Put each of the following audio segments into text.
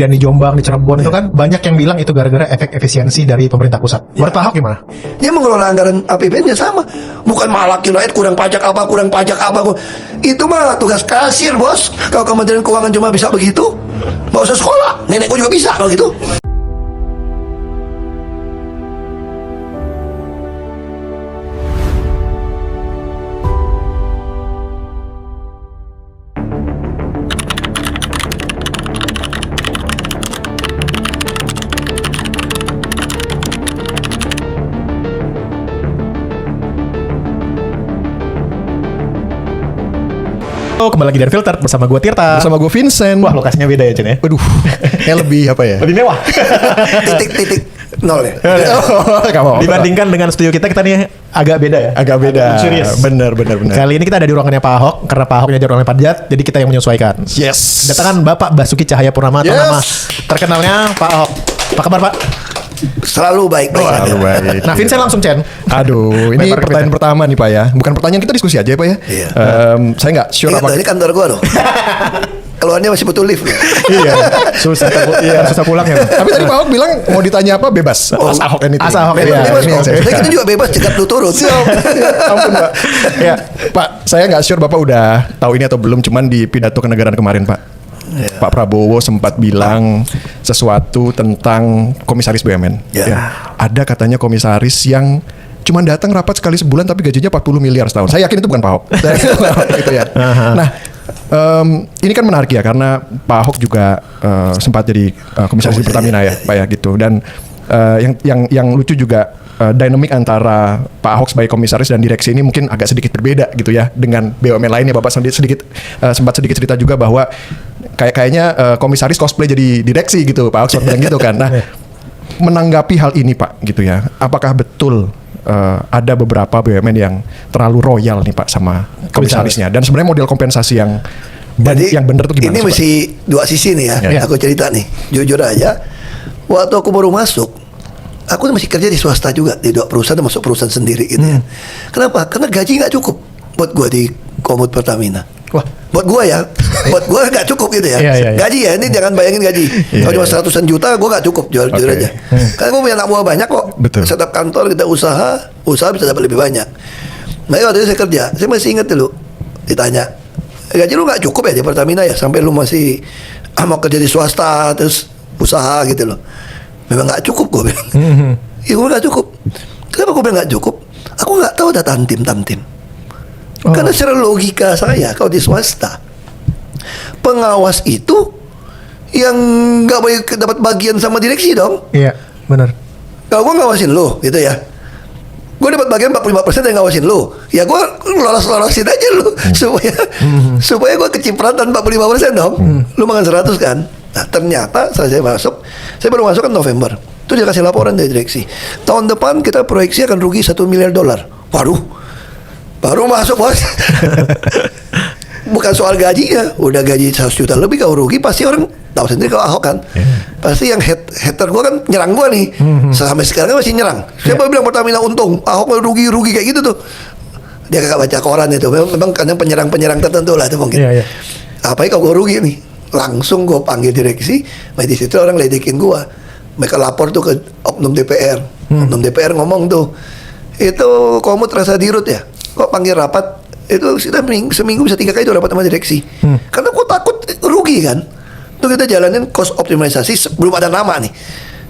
dan di Jombang, di Cirebon itu kan banyak yang bilang itu gara-gara efek efisiensi dari pemerintah pusat. Menurut Pak Ahok gimana? Dia mengelola anggaran APBN-nya sama. Bukan malakin rakyat kurang pajak apa. Itu mah tugas kasir, bos. Kalau Kementerian Keuangan cuma bisa begitu, nggak usah sekolah. Nenek gua juga bisa kalau gitu. Kembali lagi dari Filter bersama gue Tirta. Bersama gue Vincent. Wah, lokasinya beda ya, Cen ya? Waduh, kayak lebih apa ya? Lebih mewah. Titik nol ya. Dibandingkan dengan studio kita nih agak beda ya? Agak beda. Luxurious. Bener. Kali ini kita ada di ruangannya Pak Ahok. Karena Pak Ahoknya di ruangan pajak, jadi kita yang menyesuaikan. Yes. Datangan Bapak Basuki Cahayapurnama atau Yes. nama terkenalnya Pak Ahok. Apa kabar, Pak? Selalu baik. Selalu baik. Nah, Vincent langsung, Cen. Aduh, ini Lempar ke pertanyaan Vincent. pertama nih Pak ya. Bukan pertanyaan, kita diskusi aja ya Pak ya. Iya. Saya nggak sure apa. Ini kantor gua loh. Keluarnya masih butuh lift. Iya. Susah pulang ya. Tapi tadi Pak Ahok bilang mau ditanya apa bebas. As Ahok ini. As Ahok, Iya, iya. Bebas ini kok. saya- Kita juga bebas cegat lu turun. Siap. Ampun Pak. Ya, Pak, saya nggak sure Bapak udah tahu ini atau belum. Cuman di pidato kenegaraan kemarin Pak. Pak Prabowo sempat bilang sesuatu tentang komisaris BUMN. Ya. Ada katanya komisaris yang cuma datang rapat sekali sebulan tapi gajinya 40 miliar setahun. Saya yakin itu bukan Pak Ahok. Gitu ya. Nah, ini kan menarik ya karena Pak Ahok juga sempat jadi komisaris di Pertamina ya, Pak ya gitu. Dan yang lucu juga dinamik antara Pak Ahok sebagai komisaris dan direksi ini mungkin agak sedikit berbeda gitu ya dengan BUMN lainnya. Bapak sempat sedikit cerita juga bahwa kayaknya komisaris cosplay jadi direksi gitu, Pak Ahok sempat bilang gitu kan. Nah, menanggapi hal ini Pak gitu ya, apakah betul ada beberapa BUMN yang terlalu royal nih Pak sama komisarisnya, dan sebenarnya model kompensasi yang benar tuh gimana Ini sih, Pak? mesti dua sisi nih ya. Ya. Aku cerita nih, jujur aja. Waktu aku baru masuk, aku masih kerja di swasta juga, di dua perusahaan termasuk perusahaan sendiri gitu ya. Kenapa? Karena gaji nggak cukup buat gua di Komut Pertamina. Wah. Buat gua ya, buat gua nggak cukup gitu ya. Iya. Gaji ya, ini jangan bayangin gaji. Kalau cuma 100-an juta, gua nggak cukup, jujur Oke. aja. Karena gua punya anak buah banyak kok. Betul. Setiap kantor kita usaha bisa dapat lebih banyak. Nah, waktu itu saya kerja, saya masih ingat dulu ditanya, gaji lu nggak cukup ya di Pertamina ya, sampai lu masih mau kerja di swasta terus usaha gitu loh. Memang nggak cukup, gue bilang. Iya, gue nggak cukup. Kenapa gue bilang nggak cukup? Aku nggak tahu ada tantim. Karena secara logika saya, kalau di swasta, pengawas itu yang nggak baik dapat bagian sama direksi dong. Iya, benar. Kalau gue ngawasin lo, gitu ya. Gue dapat bagian 45% yang ngawasin lo. Ya gue lolos-lolosin aja lo supaya gue kecipratan 45% dong. Lu makan 100 kan. Nah, ternyata setelah saya baru masuk kan November. Itu dia kasih laporan dari direksi. Tahun depan kita proyeksi akan rugi $1 miliar. Waduh. Baru masuk, bos. Bukan soal gajinya, udah gaji 100 juta lebih kalau rugi pasti orang tahu sendiri kalau Ahok kan. Pasti yang hater gue kan nyerang gue nih. Sampai sekarang kan masih nyerang. Siapa bilang Pertamina untung, Ahok rugi kayak gitu tuh. Dia kagak baca koran itu. Memang kadang penyerang tertentu lah itu mungkin. Iya. Apalagi kalau gue rugi nih, langsung gue panggil direksi. Di situ orang ledekin gue. Mereka lapor tuh ke oknum DPR. Oknum DPR ngomong tuh, itu Komut rasa dirut ya. Kok panggil rapat itu kita seminggu bisa 3 kali itu rapat sama direksi. Karena gue takut rugi kan. Itu kita jalanin cost optimalisasi belum ada nama nih.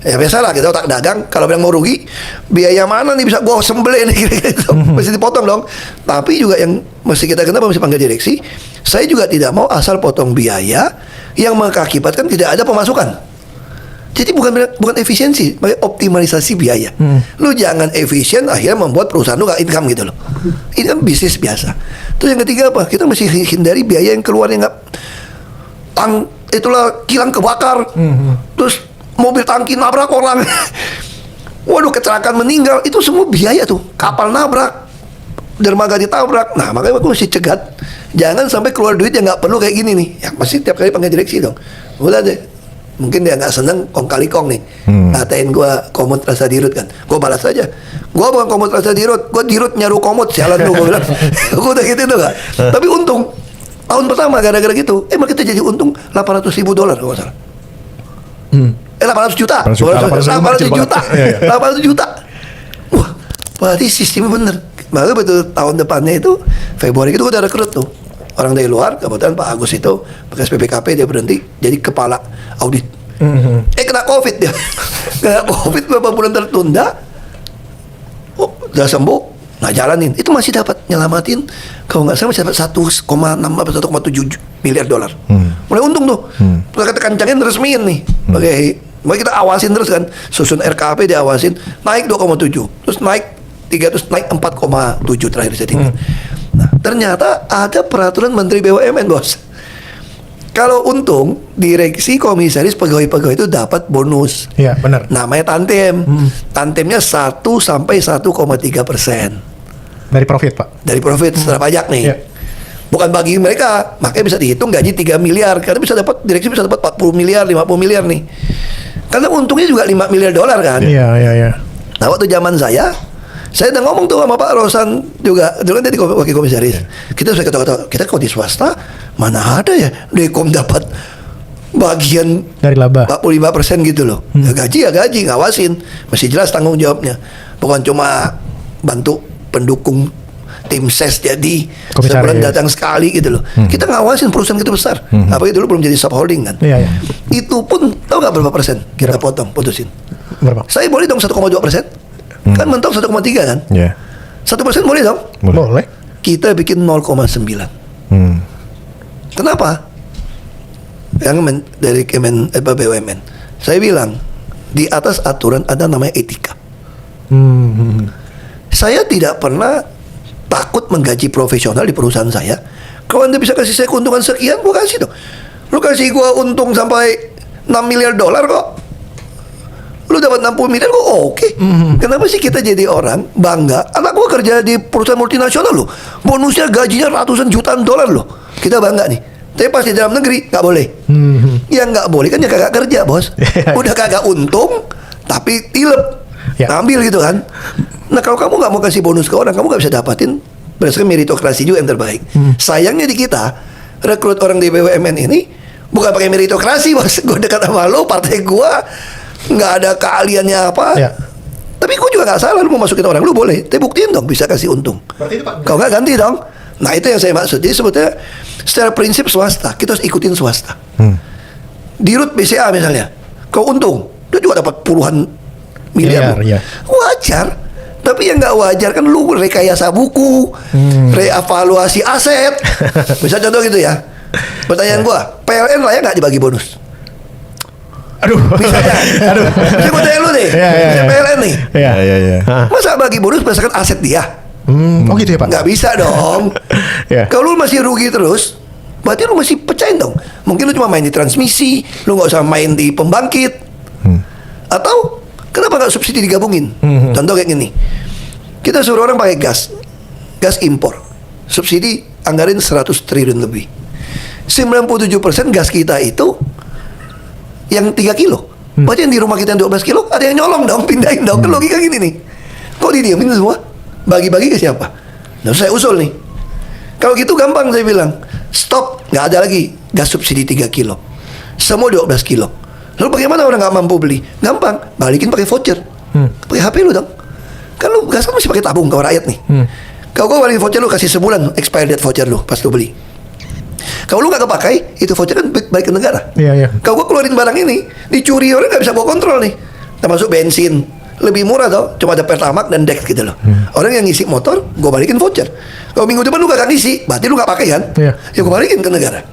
Ya biasalah kita otak dagang, kalau bilang mau rugi, biaya mana nih bisa gue sembelih nih gitu. Mesti dipotong dong. Tapi juga yang mesti kita kenapa mesti panggil direksi, saya juga tidak mau asal potong biaya yang mengakibatkan tidak ada pemasukan. Jadi bukan efisiensi, optimalisasi biaya. Lu jangan efisien akhirnya membuat perusahaan lu gak income gitu loh. Ini kan bisnis biasa. Terus yang ketiga apa? Kita mesti hindari biaya yang keluarnya itulah kilang kebakar. Terus mobil tangki nabrak orang. Waduh, kecelakaan meninggal, itu semua biaya tuh. Kapal nabrak, dermaga ditabrak. Nah, makanya aku mesti cegat. Jangan sampai keluar duit yang nggak perlu kayak gini nih. Ya pasti tiap kali panggil direksi dong. Udah deh. Mungkin dia nggak seneng kong kali kong nih. Ngatain gue Komut rasa dirut kan. Gue balas aja. Gue bukan Komut rasa dirut. Gue dirut nyaru Komut. Sialan lu, gue bilang. Gue udah gitu tuh gak. Tapi untung tahun pertama gara-gara gitu, kita jadi untung $800,000 kalau nggak salah. 800 juta. 800 juta. 800 juta. Wah, berarti sistemnya bener. Maka betul tahun depannya itu Februari itu udah rekrut tuh orang dari luar. Kebetulan Pak Agus itu bekas PPKP, dia berhenti jadi kepala audit. Kena COVID dia. Kena COVID beberapa bulan tertunda. Oh, udah sembuh, nggak jalanin. Itu masih dapat nyelamatin. Kalau nggak salah masih dapat 1,6 atau 1,7 miliar dolar. Mulai untung tuh. Kita kencangin resmiin nih. Makanya kita awasin terus kan. Susun RKP diawasin. Naik 2,7. Terus naik 3, terus naik 4,7 terakhir saya tinggal. Nah, ternyata ada peraturan Menteri BUMN, Bos. Kalau untung, direksi, komisaris, pegawai-pegawai itu dapat bonus. Iya, benar. Namanya tantem. Tantemnya 1 sampai 1,3% Dari profit, Pak. dari profit setelah pajak nih. Iya. Bukan bagi mereka, makanya bisa dihitung gaji 3 miliar. Karena bisa dapat, direksi bisa dapat 40 miliar, 50 miliar nih. Karena untungnya juga 5 miliar dolar kan. Iya. Nah, waktu zaman saya udah ngomong tuh sama Pak Rosan juga, dulu kan jadi wakil komisaris. Kita sudah kata-kata, kita kalau di swasta mana ada ya Dekom dapat bagian Dari laba. 45% gitu loh. Ya gaji, ngawasin, masih jelas tanggung jawabnya. Bukan cuma bantu pendukung tim ses jadi Komisaris. sebulan datang sekali gitu loh. Kita ngawasin perusahaan kita besar. Apalagi dulu belum jadi subholding kan. Iya. Itu pun tahu nggak berapa persen kita putusin? Berapa? Saya boleh dong 1,2%. Kan mentok 1,3 kan? Iya. 1% boleh dong? Boleh. Kita bikin 0,9. Kenapa? Yang dari BUMN. Saya bilang di atas aturan ada namanya etika. Saya tidak pernah takut menggaji profesional di perusahaan saya. Kalau Anda bisa kasih saya keuntungan sekian, gua kasih dong. Lu kasih gua untung sampai 6 miliar dolar kok. Lu dapat 60 miliar kok oke. Kenapa sih kita jadi orang bangga? Anak gua kerja di perusahaan multinasional loh. Bonusnya gajinya ratusan jutaan dolar loh. Kita bangga nih. Tapi pas di dalam negeri nggak boleh. Ya nggak boleh kan ya kagak kerja, Bos. Udah kagak untung tapi tilep. Ngambil gitu kan. Nah, kalau kamu nggak mau kasih bonus ke orang, kamu nggak bisa dapatin berdasarkan meritokrasi juga yang terbaik. Sayangnya di kita rekrut orang di BUMN ini bukan pakai meritokrasi, Bos. Gue dekat sama lo, partai gue nggak ada keahliannya apa. Tapi gue juga nggak salah, lu mau masukin orang lu boleh, tapi buktiin dong bisa kasih untung. Kalau nggak ganti dong. Nah, itu yang saya maksud. Jadi sebetulnya secara prinsip swasta kita harus ikutin swasta. Di RUT BCA misalnya, kalau untung dia juga dapat puluhan miliar. Wajar. Tapi yang nggak wajar kan lu rekayasa buku, reevaluasi aset. Bisa contoh gitu ya. Pertanyaan gua, PLN layak nggak dibagi bonus? Aduh. Misalnya, saya mau tanya lu nih, misalnya PLN nih. Iya. Masa bagi bonus berdasarkan aset dia? Oh gitu ya, Pak? Nggak bisa dong. Kalau lu masih rugi terus, berarti lu masih pecahin dong. Mungkin lu cuma main di transmisi, lu nggak usah main di pembangkit. Atau kenapa nggak subsidi digabungin? Contoh kayak gini, kita suruh orang pakai gas impor, subsidi anggarin 100 triliun lebih. 97% gas kita itu yang 3 kilo. Berarti yang di rumah kita yang 12 kilo ada yang nyolong dong, pindahin dong. Kan logika gini nih. Kok didiemin semua? Bagi-bagi ke siapa? Nah, saya usul nih. Kalau gitu gampang saya bilang, stop, nggak ada lagi gas subsidi 3 kilo. Semua 12 kilo. Lalu bagaimana orang nggak mampu beli? Gampang, balikin pakai voucher. Pakai HP lu dong. Kan lu gas kan masih pakai tabung kalau rakyat nih. Kalau gua balikin voucher lu kasih sebulan expired date voucher lu pas lu beli. Kalau lu nggak kepakai, itu voucher kan balik ke negara. Kalau gua keluarin barang ini, dicuri orang nggak bisa gua kontrol nih. Termasuk bensin, lebih murah tau, cuma ada Pertamax dan Dex gitu loh. Orang yang ngisi motor, gua balikin voucher. Kalau minggu depan lu gak ngisi, berarti lu gak pakai kan? Ya gua balikin ke negara.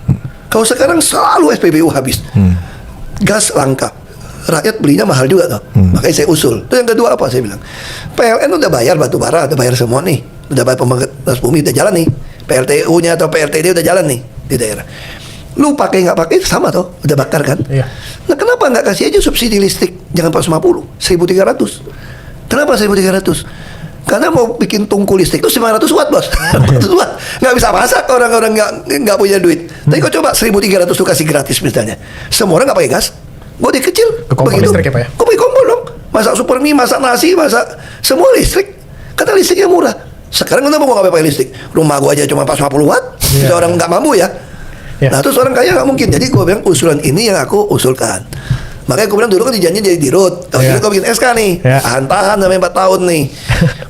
Kalau sekarang selalu SPBU habis, gas langka, rakyat belinya mahal juga tau. Makanya saya usul. Terus yang kedua apa? Saya bilang, PLN udah bayar batu bara, udah bayar semua nih, udah bayar pembangkit gas bumi, udah jalan nih. PLTU-nya atau PLTD udah jalan nih di daerah. Lu pakai nggak pakai sama tuh, udah bakar kan? Nah, kenapa nggak kasih aja subsidi listrik? Jangan 450, 1.300. Kenapa 1.300? Karena mau bikin tungku listrik itu 900 watt, Bos. 400 watt. Nggak bisa masak orang-orang nggak punya duit. Tapi kau coba 1.300 tuh kasih gratis misalnya. Semua orang nggak pakai gas. Gue di kecil. Ke kompor listrik ya, Pak ya? Kau pakai kompor dong. Masak super mie, masak nasi, masak semua listrik. Kata listriknya murah. Sekarang kenapa gua nggak pakai listrik? Rumah gua aja cuma 450 watt. Bisa orang nggak mampu ya. Nah, terus orang kaya nggak mungkin. Jadi gue bilang usulan ini yang aku usulkan. Makanya gue bilang dulu kan dijanjiin jadi dirut. Kalau Iya. gue bikin SK nih, Iya. tahan sampai 4 tahun nih.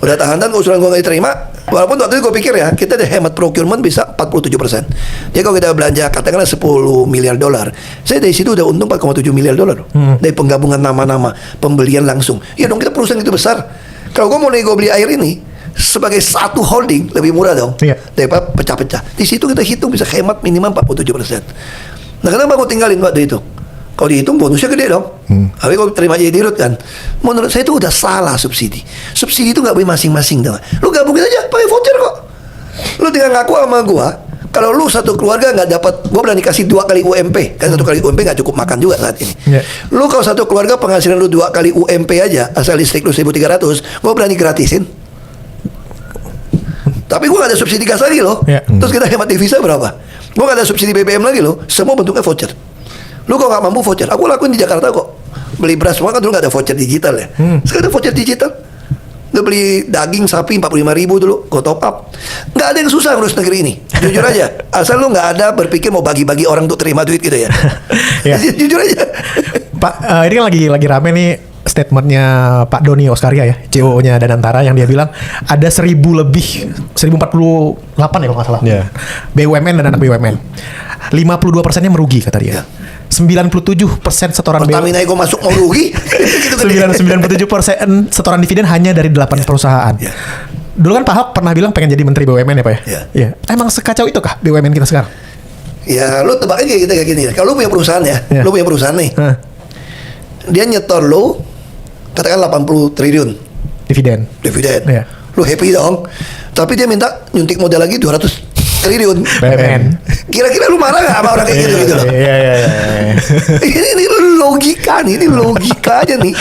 Udah tahan usulan gue gak diterima. Walaupun waktu itu gue pikir ya, kita hemat procurement bisa 47%. Jadi kalau kita belanja katakanlah 10 miliar dolar, saya dari situ udah untung 4,7 miliar dolar. Dari penggabungan nama-nama, pembelian langsung. Ya dong, kita perusahaan itu besar. Kalau gue mau nego beli air ini sebagai satu holding lebih murah dong, Iya. daripada pecah-pecah. Di situ kita hitung bisa hemat minimal 47%. Nah, kenapa gue tinggalin waktu itu? Kalau dihitung bonusnya gede dong. Tapi kalau terima jadi dirut kan, menurut saya itu udah salah subsidi. Subsidi itu nggak boleh masing-masing dong. Lu gabungin aja pakai voucher kok. Lu tinggal ngaku sama gua. Kalau lu satu keluarga nggak dapat, gua berani kasih 2 kali UMP. Kan 1 kali UMP nggak cukup makan juga saat ini. Yeah. Lu kalau satu keluarga penghasilan lu 2 kali UMP aja, asal listrik lu 1.300, gua berani gratisin. Tapi gua nggak ada subsidi gas lagi loh. Yeah. Terus kita hemat devisa berapa? Gua nggak ada subsidi BBM lagi loh. Semua bentuknya voucher. Lu kalau nggak mampu voucher, aku lakuin di Jakarta kok. Beli beras semua kan dulu nggak ada voucher digital ya. Sekarang ada voucher digital. Lu beli daging sapi 45.000 dulu, kau top up. Nggak ada yang susah ngurus negeri ini. Jujur aja. Asal lu nggak ada berpikir mau bagi-bagi orang untuk terima duit gitu ya. Ya. Jujur aja. Pak, ini kan lagi rame nih statementnya Pak Doni Oskaria ya, CEO-nya Danantara, yang dia bilang ada 1000 lebih, 1048 ya kalau nggak salah, Iya. BUMN dan anak BUMN. 52%-nya merugi kata dia. Iya. 97% setoran Pertamina gue masuk mau rugi. Gitu kan. 97% setoran dividen hanya dari 8 perusahaan. Iya. Dulu kan Pak Ahok pernah bilang pengen jadi menteri BUMN ya Pak ya? Iya. Iya. Emang sekacau itu kah BUMN kita sekarang? Ya lu tebak aja kayak gini. Kalau lu punya perusahaan ya, Iya. lu punya perusahaan nih. Hah, Dia nyetor lu katakan 80 triliun dividen. dividen. Iya. Lu happy dong. Tapi dia minta nyuntik modal lagi 200 triliun. BUMN. Kira-kira lu marah gak sama orang kayak gitu loh? Iya, iya, iya. ini logika nih, ini logika aja nih.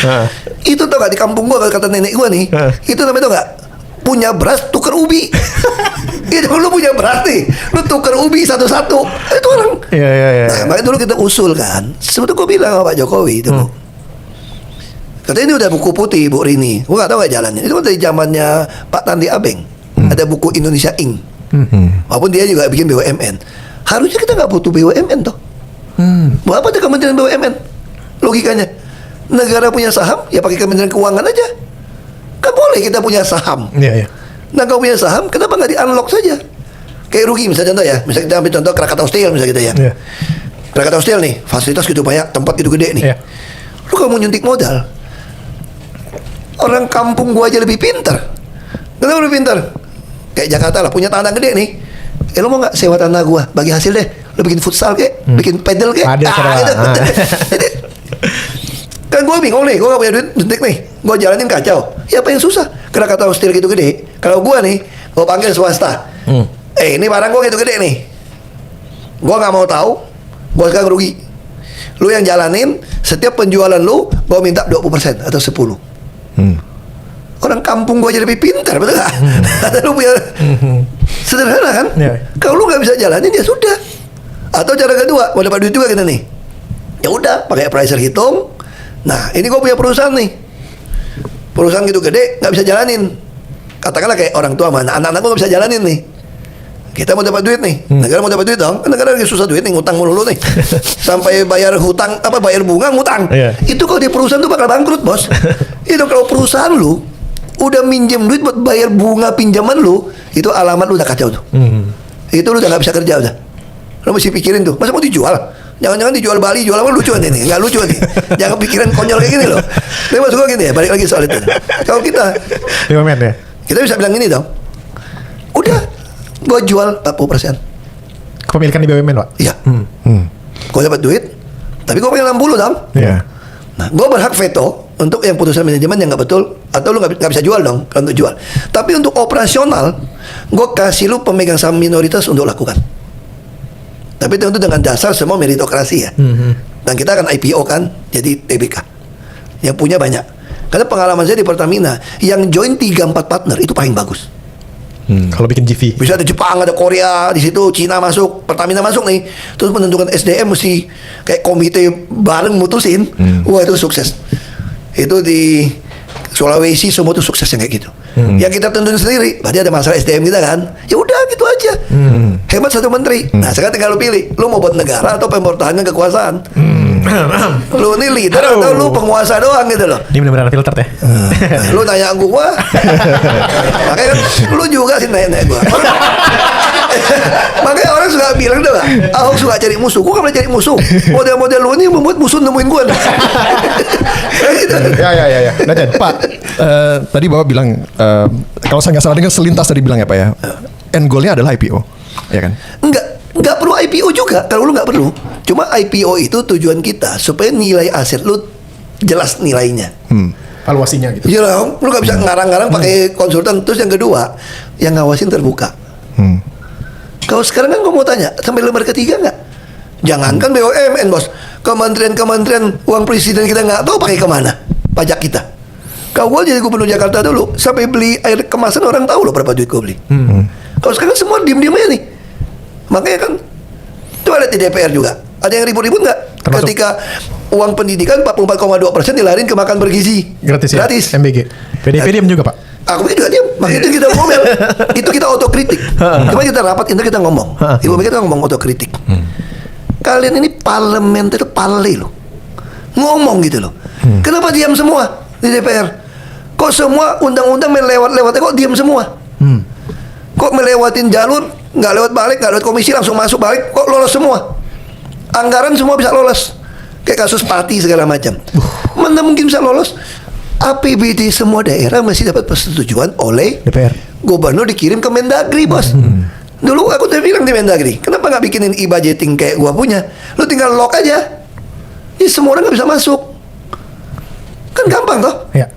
Itu tau gak di kampung gua kata nenek gua nih, itu namanya tau gak? Punya beras tuker ubi. Itu lu punya beras nih, lu tuker ubi satu-satu. Itu orang. Iya, iya, iya. Nah, makanya dulu kita usul kan. Sebetulnya gua bilang sama Pak Jokowi itu. Katanya ini udah buku putih Bu Rini. Gua gak tahu gak jalannya. Itu kan dari zamannya Pak Tandi Abeng. Ada buku Indonesia Inc. Walaupun dia juga bikin BUMN. Harusnya kita nggak butuh BUMN toh. Mau apa tuh Kementerian BUMN? Logikanya, negara punya saham, ya pakai Kementerian Keuangan aja. Kan boleh kita punya saham. Iya, iya. Nah kalau punya saham, kenapa nggak di unlock saja? Kayak rugi misalnya contoh ya. Misalnya kita ambil contoh Krakatau Steel misalnya gitu ya. Iya. Krakatau Steel nih, fasilitas gitu banyak, tempat gitu gede nih. Iya. Lu kalau mau nyuntik modal, orang kampung gua aja lebih pintar. Kenapa lebih pintar? Kayak Jakarta lah, punya tanah gede nih. Lu mau nggak sewa tanah gua, bagi hasil deh. Lu bikin futsal kek, bikin pedal kek. Padel, Gitu. ah. Jadi, kan gua bingung nih, gua gak punya duit nyuntik nih. Gua jalanin kacau. Ya apa yang susah? Krakatau Steel gitu gede. Kalau gua nih, gua panggil swasta. Ini barang gua gitu gede nih. Gua nggak mau tahu, gua sekarang rugi. Lu yang jalanin, setiap penjualan lu, gua minta 20% atau 10%. Orang kampung gua aja lebih pintar, betul nggak? Ada lu punya sederhana kan? Iya. Kalau lu nggak bisa jalanin ya sudah. Atau cara kedua, mau dapat duit juga kita nih. Ya udah, pakai appraiser hitung. Nah, ini gua punya perusahaan nih. Perusahaan gitu gede, nggak bisa jalanin. Katakanlah kayak orang tua mana, anak-anak gua nggak bisa jalanin nih. Kita mau dapat duit nih, negara mau dapat duit dong. Kan negara lagi susah duit nih, ngutang mulu nih. Sampai bayar hutang, bayar bunga ngutang. Iya. Itu kalau di perusahaan tuh bakal bangkrut, bos. Itu kalau perusahaan lu udah minjem duit buat bayar bunga pinjaman lu, itu alamat lu udah kacau tuh. Itu lu udah nggak bisa kerja udah. Lu mesti pikirin tuh, masa mau dijual? Jangan-jangan dijual Bali, jual apa lucu nih? Nggak lucu nih. Jangan pikiran konyol kayak gini loh. Tapi maksud gua gini ya, balik lagi soal itu. Kalau kita BUMN ya. kita bisa bilang gini dong. Udah, gua jual 40%. Kepemilikan di BUMN, Pak. Iya. Gua dapat duit, tapi gua pengen 60 dong. Iya. Nah, gue berhak veto untuk yang putusan manajemen yang nggak betul, atau lu nggak bisa jual dong kalau untuk jual. Tapi untuk operasional, gue kasih lu pemegang saham minoritas untuk lakukan. Tapi tentu dengan dasar semua meritokrasi ya. Dan kita akan IPO kan, jadi TBK. Yang punya banyak. Karena pengalaman saya di Pertamina, yang join 3-4 partner itu paling bagus. Kalau bikin GV. Bisa ada Jepang, ada Korea, di situ Cina masuk, Pertamina masuk nih. Terus menentukan SDM mesti kayak komite bareng mutusin. Wah, itu sukses. Itu di Sulawesi semua itu sukses yang kayak gitu. Yang kita tentuin sendiri, berarti ada masalah SDM kita kan. Ya udah gitu aja. Hemat satu menteri. Nah, sekarang tinggal lu pilih, lu mau buat negara atau mempertahankan kekuasaan. Lu nih leader atau lu penguasa doang gitu loh. Ini benar-benar filter ya. Lu nanya gua, makanya kan lu juga sih nanya gua. Makanya orang suka bilang tuh, Ahok suka cari musuh. Gua kan pernah cari musuh. Model-model lu ini membuat musuh nemuin gua. Gitu. Ya. Nah, Jan, Pak, tadi Bapak bilang kalau saya nggak salah dengar selintas tadi bilang ya Pak ya, end goalnya adalah IPO, ya kan? Nggak perlu IPO juga. Kalau lu nggak perlu. Cuma IPO itu tujuan kita supaya nilai aset lu jelas nilainya. Valuasinya gitu. Iya dong, lu nggak bisa ngarang-ngarang pakai konsultan. Terus yang kedua, yang ngawasin terbuka. Kalau sekarang kan gue mau tanya, sampai lembar ketiga nggak? Jangankan BUMN bos, kementerian uang presiden kita nggak tahu pakai kemana pajak kita. Kalau gue jadi gubernur Jakarta dulu, sampai beli air kemasan orang tahu loh berapa duit gue beli. Kalau sekarang semua diem-diem aja nih. Makanya kan, itu ada di DPR juga. Ada yang ribut-ribut nggak? Termasuk Ketika uang pendidikan 44,2% dilarin ke makan bergizi. gratis ya. Gratis. MBG. PDIP diam juga, Pak. Aku juga diam, makanya itu kita ngomel. Itu kita otokritik. Cuma kita rapat, itu kita ngomong. Ibu Mega kita ngomong otokritik. Kalian ini parlemen itu pale loh. Ngomong gitu loh. Kenapa diam semua di DPR? Kok semua undang-undang melewat-lewatnya kok diam semua? Kok melewatin jalur, nggak lewat balik, nggak lewat komisi, langsung masuk balik, kok lolos semua? Anggaran semua bisa lolos. Kayak kasus Pati segala macam. Mana mungkin bisa lolos? APBD semua daerah masih dapat persetujuan oleh DPR. Gubernur dikirim ke Mendagri bos. Dulu aku udah bilang di Mendagri, kenapa nggak bikinin e-budgeting kayak gua punya? Lu tinggal lock aja. Ini semua orang nggak bisa masuk. Kan gampang toh? Ya.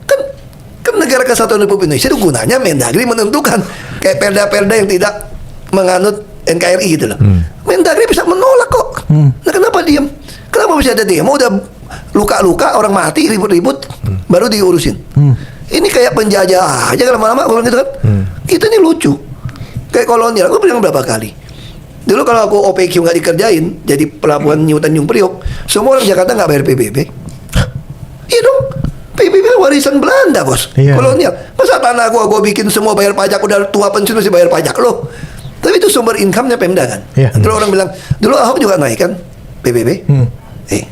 Kan negara kesatuan Republik Indonesia itu gunanya Mendagri menentukan. Kayak perda-perda yang tidak menganut NKRI gitu loh. Mendagri bisa menolak kok. Nah kenapa diem? Kenapa bisa ada demo? Udah luka-luka, orang mati, ribut-ribut, baru diurusin. Ini kayak penjajah aja lama-lama orang gitu kan. Kita ini lucu. Kayak kolonial, aku bilang berapa kali. Dulu kalau aku OPQ nggak dikerjain, jadi pelabuhan New Tanjung Priok, semua orang Jakarta nggak bayar PBB. Iya dong. PBB warisan Belanda bos. Iya. Kolonial. Masa tanah gua bikin semua bayar pajak, udah tua pensiun masih bayar pajak loh. Tapi itu sumber income-nya Pemda kan. Iya. Terus orang bilang, dulu Ahok juga naik kan PBB.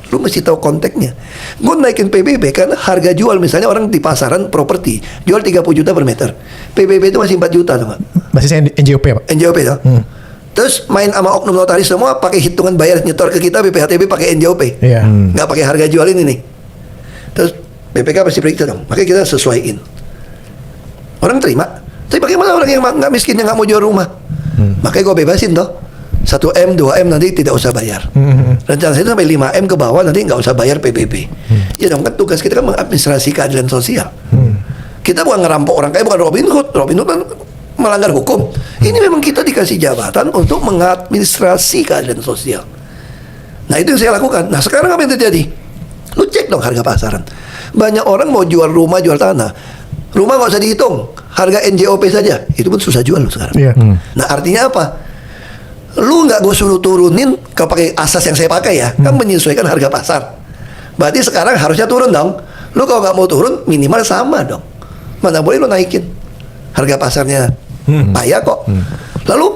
Lu mesti tahu konteksnya. Gue naikin PBB kan harga jual misalnya orang di pasaran properti jual 30 juta per meter. PBB itu masih 4 juta tuh, Pak. Basisnya NJOP, Pak. NJOP tuh. Terus main sama oknum notaris semua pakai hitungan bayar nyetor ke kita BPHTB pakai NJOP. Iya. Nggak pakai harga jual ini nih. Terus BPK pasti periksa dong. Makanya kita sesuaiin. Orang terima. Tapi bagaimana orang yang nggak miskin yang nggak mau jual rumah? Makanya gue bebasin toh. 1M, 2M nanti tidak usah bayar. Rencana saya itu sampai 5M ke bawah nanti nggak usah bayar PBB. Ya dong kan tugas kita kan mengadministrasi keadilan sosial. Kita bukan ngerampok orang kaya, bukan Robin Hood. Robin Hood kan melanggar hukum. Ini memang kita dikasih jabatan untuk mengadministrasi keadilan sosial. Nah itu yang saya lakukan. Nah sekarang apa yang terjadi? Lu cek dong harga pasaran. Banyak orang mau jual rumah, jual tanah. Rumah nggak usah dihitung, harga NJOP saja. Itu pun susah jual lu sekarang. Iya. Nah artinya apa? Lu nggak gue suruh turunin kalau pakai asas yang saya pakai ya, kan menyesuaikan harga pasar. Berarti sekarang harusnya turun dong. Lu kalau nggak mau turun minimal sama dong. Mana boleh lu naikin harga pasarnya. Payah kok. Lalu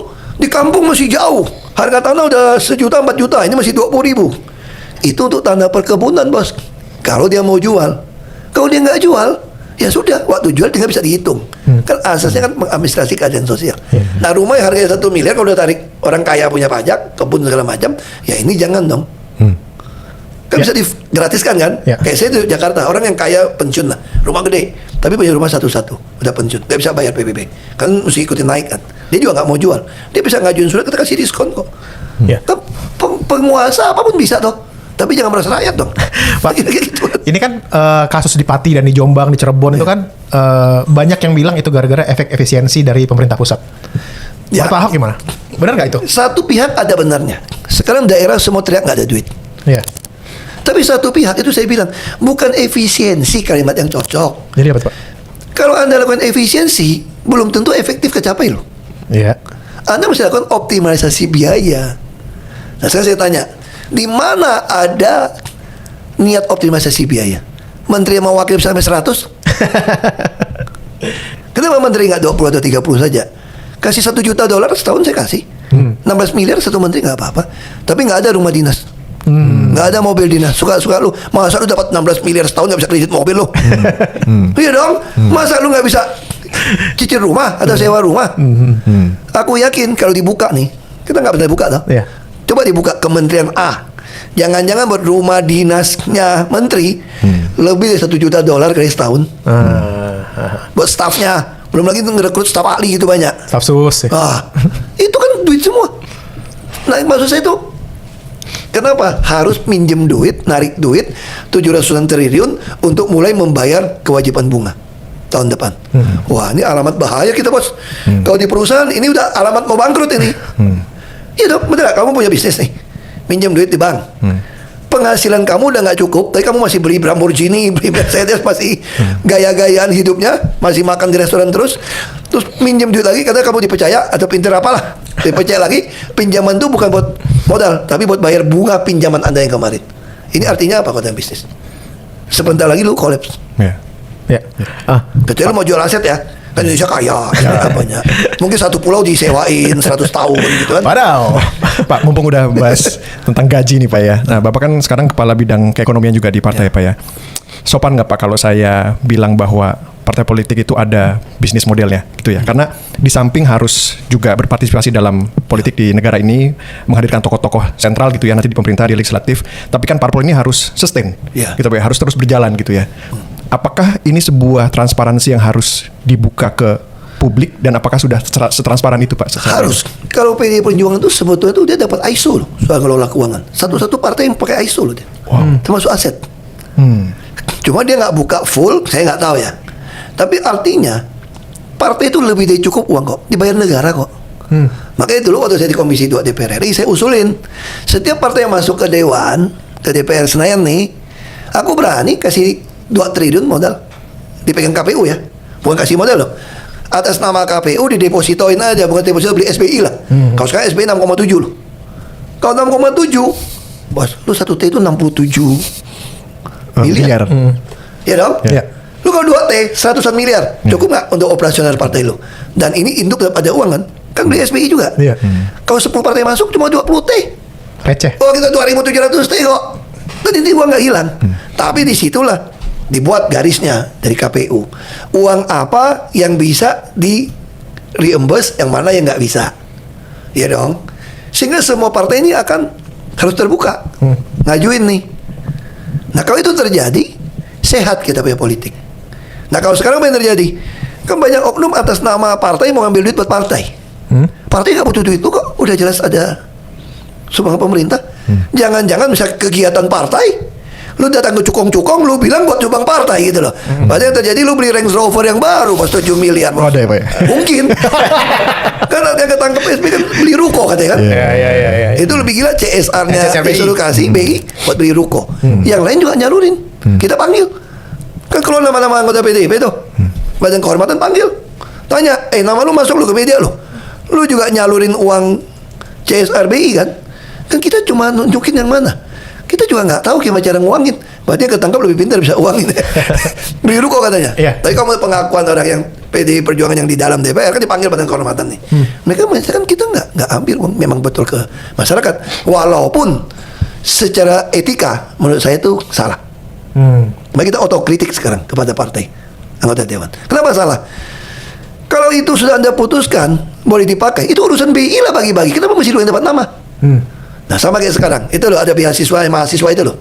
di kampung masih jauh. Harga tanah udah 1 juta 4 juta, ini masih 20.000. Itu untuk tanah perkebunan bos. Kalau dia mau jual, kalau dia nggak jual, ya sudah, waktu jual tinggal bisa dihitung. Kan asasnya kan mengadministrasi keadilan sosial. Nah rumah yang harganya 1 miliar kalau udah tarik orang kaya punya pajak, kebun segala macam, ya ini jangan dong. Kan bisa digratiskan kan? Kayak saya di Jakarta, orang yang kaya pensiun lah, rumah gede, tapi punya rumah satu-satu, udah pensiun, nggak bisa bayar PBB, kan mesti ikutin naik kan. Dia juga nggak mau jual, dia bisa ngajuin surat, kita kasih diskon kok. Kan penguasa apapun bisa toh. Tapi jangan merasa rakyat dong. Pak, gitu. ini kan kasus di Pati dan di Jombang, di Cirebon itu kan banyak yang bilang itu gara-gara efek efisiensi dari pemerintah pusat. Ya. Pak Ahok gimana? Benar nggak itu? Satu pihak ada benarnya. Sekarang daerah semua teriak nggak ada duit. Iya. Tapi satu pihak itu saya bilang bukan efisiensi kalimat yang cocok. Jadi apa tuh, Pak? Kalau Anda lakukan efisiensi, belum tentu efektif kecapai loh. Iya. Anda mesti lakukan optimalisasi biaya. Nah sekarang saya tanya, di mana ada niat optimalisasi biaya? Menteri mau wakil sampai 100? Kenapa menteri nggak 20 atau 30 saja? Kasih $1 juta setahun saya kasih. 16 miliar satu menteri nggak apa-apa. Tapi nggak ada rumah dinas. Nggak ada mobil dinas. Suka-suka lu. Masa lu dapat 16 miliar setahun nggak bisa kredit mobil lu? Iya dong. Masa lu nggak bisa cicil rumah atau sewa rumah? Aku yakin kalau dibuka nih, kita nggak pernah buka tau. Iya. Coba dibuka Kementerian A. Jangan-jangan buat rumah dinasnya menteri lebih dari $1 juta kali setahun. Buat staffnya, belum lagi ngerekrut staf ahli gitu banyak. Staf sus. Ya. Itu kan duit semua. Nah maksud saya itu, kenapa harus minjem duit, narik duit 700 triliun untuk mulai membayar kewajiban bunga tahun depan? Wah, ini alamat bahaya kita, bos. Kalau di perusahaan ini udah alamat mau bangkrut ini. Iya dong, bener gak? Kamu punya bisnis nih, minjem duit di bank. Penghasilan kamu udah nggak cukup, tapi kamu masih beli Lamborghini, beli Mercedes, masih gaya-gayaan hidupnya, masih makan di restoran terus minjem duit lagi, karena kamu dipercaya atau pinter apalah, dipercaya lagi, pinjaman itu bukan buat modal, tapi buat bayar bunga pinjaman Anda yang kemarin. Ini artinya apa kata bisnis? Sebentar lagi lu kolaps. Ya. Ya. Kecuali lu mau jual aset ya. Kan Indonesia kaya, banyak. Mungkin satu pulau disewain 100 tahun gitu kan. Padahal Pak, mumpung udah bahas tentang gaji nih Pak ya. Nah, Bapak kan sekarang kepala bidang keekonomian juga di partai Pak ya. Sopan nggak Pak kalau saya bilang bahwa partai politik itu ada bisnis modelnya gitu ya? Karena di samping harus juga berpartisipasi dalam politik di negara ini, menghadirkan tokoh-tokoh sentral gitu ya nanti di pemerintah, di legislatif. Tapi kan parpol ini harus sustain, gitu Pak ya, harus terus berjalan gitu ya. Apakah ini sebuah transparansi yang harus dibuka ke publik dan apakah sudah setransparan itu Pak? Harus. Kalau PDI Perjuangan itu sebetulnya tuh dia dapat ISO loh soal ngelola keuangan. Satu-satu partai yang pakai ISO loh dia. Termasuk aset. Cuma dia nggak buka full, saya nggak tahu ya. Tapi artinya partai itu lebih dari cukup uang kok, dibayar negara kok. Makanya dulu waktu saya di Komisi 2 DPR RI, saya usulin setiap partai yang masuk ke Dewan, ke DPR Senayan nih, aku berani kasih 2 triliun modal, dipegang KPU ya, bukan kasih modal loh, atas nama KPU didepositoin aja, bukan deposito, beli SBI lah. Kalau sekarang SBI 6,7 loh. Kalau 6,7, bos, lu 1T itu 67 miliar. Ya dong? Ya. Lu kalau 2T 100 miliar, cukup nggak untuk operasional partai lu? Dan ini induk ada uang kan? Kan beli SBI juga. Iya. Kalau 10 partai masuk cuma 20T. Receh. Oh kita 2.700 T kok. Dan ini uang nggak hilang. Tapi disitulah dibuat garisnya dari KPU. Uang apa yang bisa di reimburse, yang mana yang nggak bisa. Ya dong. Sehingga semua partai ini akan harus terbuka. Ngajuin nih. Nah kalau itu terjadi, sehat kita punya politik. Nah kalau sekarang apa yang terjadi? Kan banyak oknum atas nama partai mau ngambil duit buat partai. Partai nggak butuh duit itu kok. Udah jelas ada sumbangan pemerintah. Jangan-jangan bisa kegiatan partai, lu datang ke cukong-cukong, lu bilang buat nyumbang partai gitu loh. Padahal yang terjadi lu beli Range Rover yang baru pas 7 miliar. Oh, ada ya Pak ya? Mungkin. Kan yang ketangkep SB kan beli ruko katanya kan. Iya. Itu lebih gila CSR-nya CSR disuruh kasih BI buat beli ruko. Yang lain juga nyalurin. Kita panggil. Kan keluar nama-nama anggota PDIP tuh. Badan Kehormatan panggil. Tanya, nama lu masuk lu ke media lu. Lu juga nyalurin uang CSR BI kan? Kan kita cuma nunjukin yang mana. Kita juga nggak tahu gimana cara nguangin. Berarti yang ketangkap lebih pintar bisa uangin. Beli ruko katanya. Iya. Tapi kamu pengakuan orang yang PDI Perjuangan yang di dalam DPR kan dipanggil Badan Kehormatan nih. Mereka mengatakan kita nggak ambil uang memang betul ke masyarakat. Walaupun secara etika menurut saya itu salah. Maka kita otokritik sekarang kepada partai anggota Dewan. Kenapa salah? Kalau itu sudah Anda putuskan boleh dipakai, itu urusan BI lah bagi-bagi. Kenapa mesti lu yang dapat nama? Nah sama kayak sekarang, itu loh ada beasiswa mahasiswa itu loh,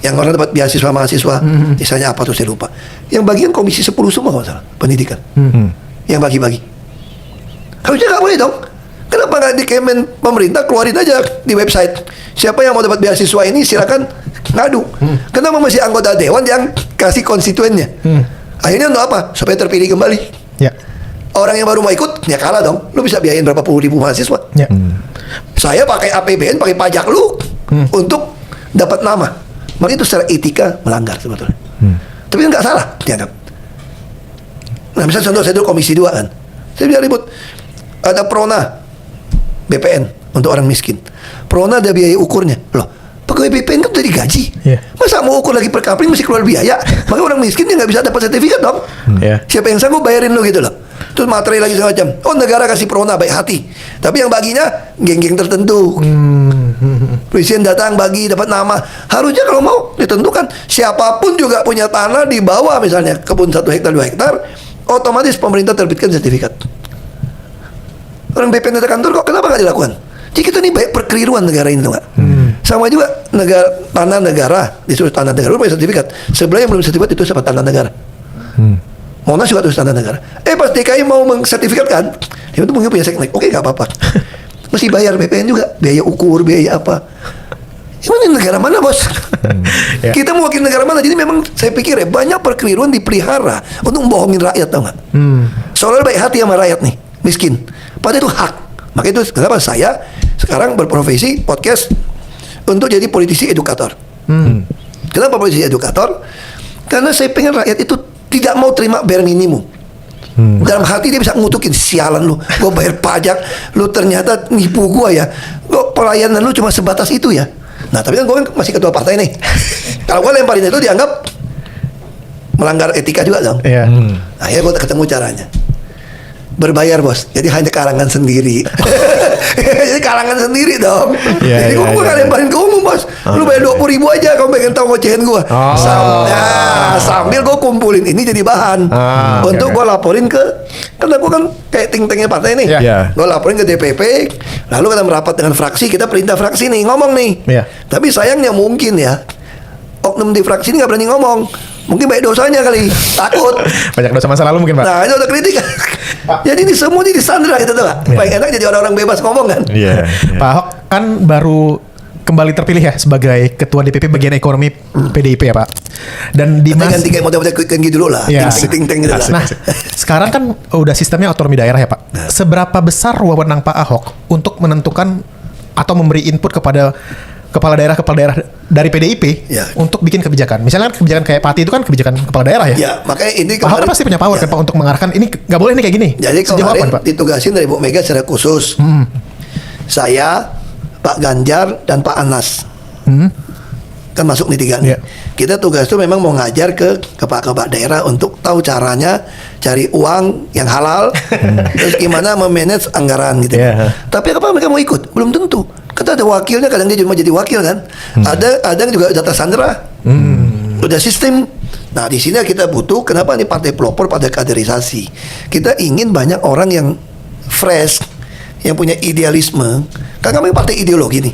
yang orang dapat beasiswa mahasiswa, misalnya apa tuh saya lupa. Yang bagian Komisi 10 semua kalau salah, pendidikan, yang bagi-bagi. Harusnya nggak boleh dong. Kenapa nggak di Kemen pemerintah keluarin aja di website, siapa yang mau dapat beasiswa ini silakan ngadu. Kenapa masih anggota Dewan yang kasih konstituennya? Akhirnya untuk apa? Supaya terpilih kembali. Ya. Orang yang baru mau ikut, ya kalah dong. Lu bisa biayain berapa puluh ribu mahasiswa. Ya. Saya pakai APBN, pakai pajak lu untuk dapat nama. Maka itu secara etika melanggar sebetulnya. Tapi nggak salah dianggap. Nah misalnya contoh saya dulu Komisi 2 kan, saya bilang ribut. Ada Prona BPN untuk orang miskin. Prona ada biaya ukurnya. Loh, pegawai BPN kan udah digaji. Iya. Masa mau ukur lagi per kapling mesti keluar biaya? Makanya orang miskin dia nggak bisa dapat sertifikat dong. Iya. Siapa yang sanggup bayarin lu gitu loh. Terus materi lagi segala macam. Oh, negara kasih perona baik hati. Tapi yang baginya geng-geng tertentu. Presiden datang bagi dapat nama. Harusnya kalau mau ditentukan siapapun juga punya tanah di bawah misalnya kebun 1 hektar 2 hektar, otomatis pemerintah terbitkan sertifikat. Orang BPN datang kantor kok kenapa nggak dilakukan? Jadi kita ini banyak perkeliruan negara ini tuh nggak? Sama juga tanah negara disuruh tanah negara lu punya sertifikat. Sebenarnya yang belum sertifikat itu siapa tanah negara. Monas juga tulis tanah negara. Pas DKI mau mengsertifikatkan, dia itu mungkin punya seknek. Oke, nggak apa-apa. Mesti bayar BPN juga, biaya ukur, biaya apa. Ini negara mana bos? Ya. Kita mau wakil negara mana? Jadi memang saya pikir ya banyak perkeliruan dipelihara untuk membohongin rakyat, tau nggak? Soalnya baik hati sama rakyat nih, miskin. Padahal itu hak. Makanya itu kenapa saya sekarang berprofesi podcast untuk jadi politisi edukator. Kenapa politisi edukator? Karena saya pengen rakyat itu tidak mau terima bare minimum. Dalam hati dia bisa ngutukin, sialan lu, gue bayar pajak, lu ternyata nipu gue ya, pelayanan lu cuma sebatas itu ya. Nah tapi kan gue masih ketua partai nih. Kalau gue lemparin itu dianggap melanggar etika juga dong. Iya. Akhirnya gue ketemu caranya. Berbayar bos, jadi hanya kalangan sendiri. Jadi kalangan sendiri dong. Iya, Jadi gue iya, gak iya. lemparin ke umum bos. Lu bayar 20.000 aja kalau pengen tahu ngocehin gue. Sambil gue kumpulin ini jadi bahan untuk gue laporin ke, karena gue kan kayak ting-tingnya partai nih. Iya. Gue laporin ke DPP, lalu kita merapat dengan fraksi, kita perintah fraksi nih ngomong nih. Iya. Tapi sayangnya mungkin ya oknum di fraksi ini gak berani ngomong. Mungkin banyak dosanya kali, takut. Banyak dosa masa lalu mungkin Pak. Nah itu udah kritik. Jadi ini semua ini disandra gitu tuh Pak. Iya. Paling enak jadi orang-orang bebas ngomong kan. Iya. Pak Ahok kan baru kembali terpilih ya sebagai ketua DPP bagian ekonomi PDIP ya Pak. Dan di Kita ganti kayak model-model quick and gitu dulu lah. Iya. Ting-ting gitu lah. Nah, sekarang kan udah sistemnya otonomi daerah ya Pak. Seberapa besar wewenang Pak Ahok untuk menentukan atau memberi input kepada kepala daerah dari PDIP Ya. untuk bikin kebijakan? Misalnya kan kebijakan kayak Pati itu kan kebijakan kepala daerah ya. Ya makanya ini Pak Ahok kan pasti punya power Ya. kan Pak untuk mengarahkan ini nggak boleh nih kayak gini. Jadi Sejauh kemarin apa, Pak? ditugasin dari Bu Mega secara khusus. Saya, Pak Ganjar, dan Pak Anas. Kan masuk nih 3 nih. Iya. Kita tugas itu memang mau ngajar ke kepala-kepala daerah untuk tahu caranya cari uang yang halal, terus gimana memanage anggaran gitu. Iya. Tapi apa mereka mau ikut? Belum tentu. Kan ada wakilnya, kadang dia cuma jadi wakil kan. Ada yang juga udah tersandera. Udah sistem. Nah di sini kita butuh, kenapa nih partai pelopor pada kaderisasi? Kita ingin banyak orang yang fresh, yang punya idealisme. Kan kami partai ideologi nih.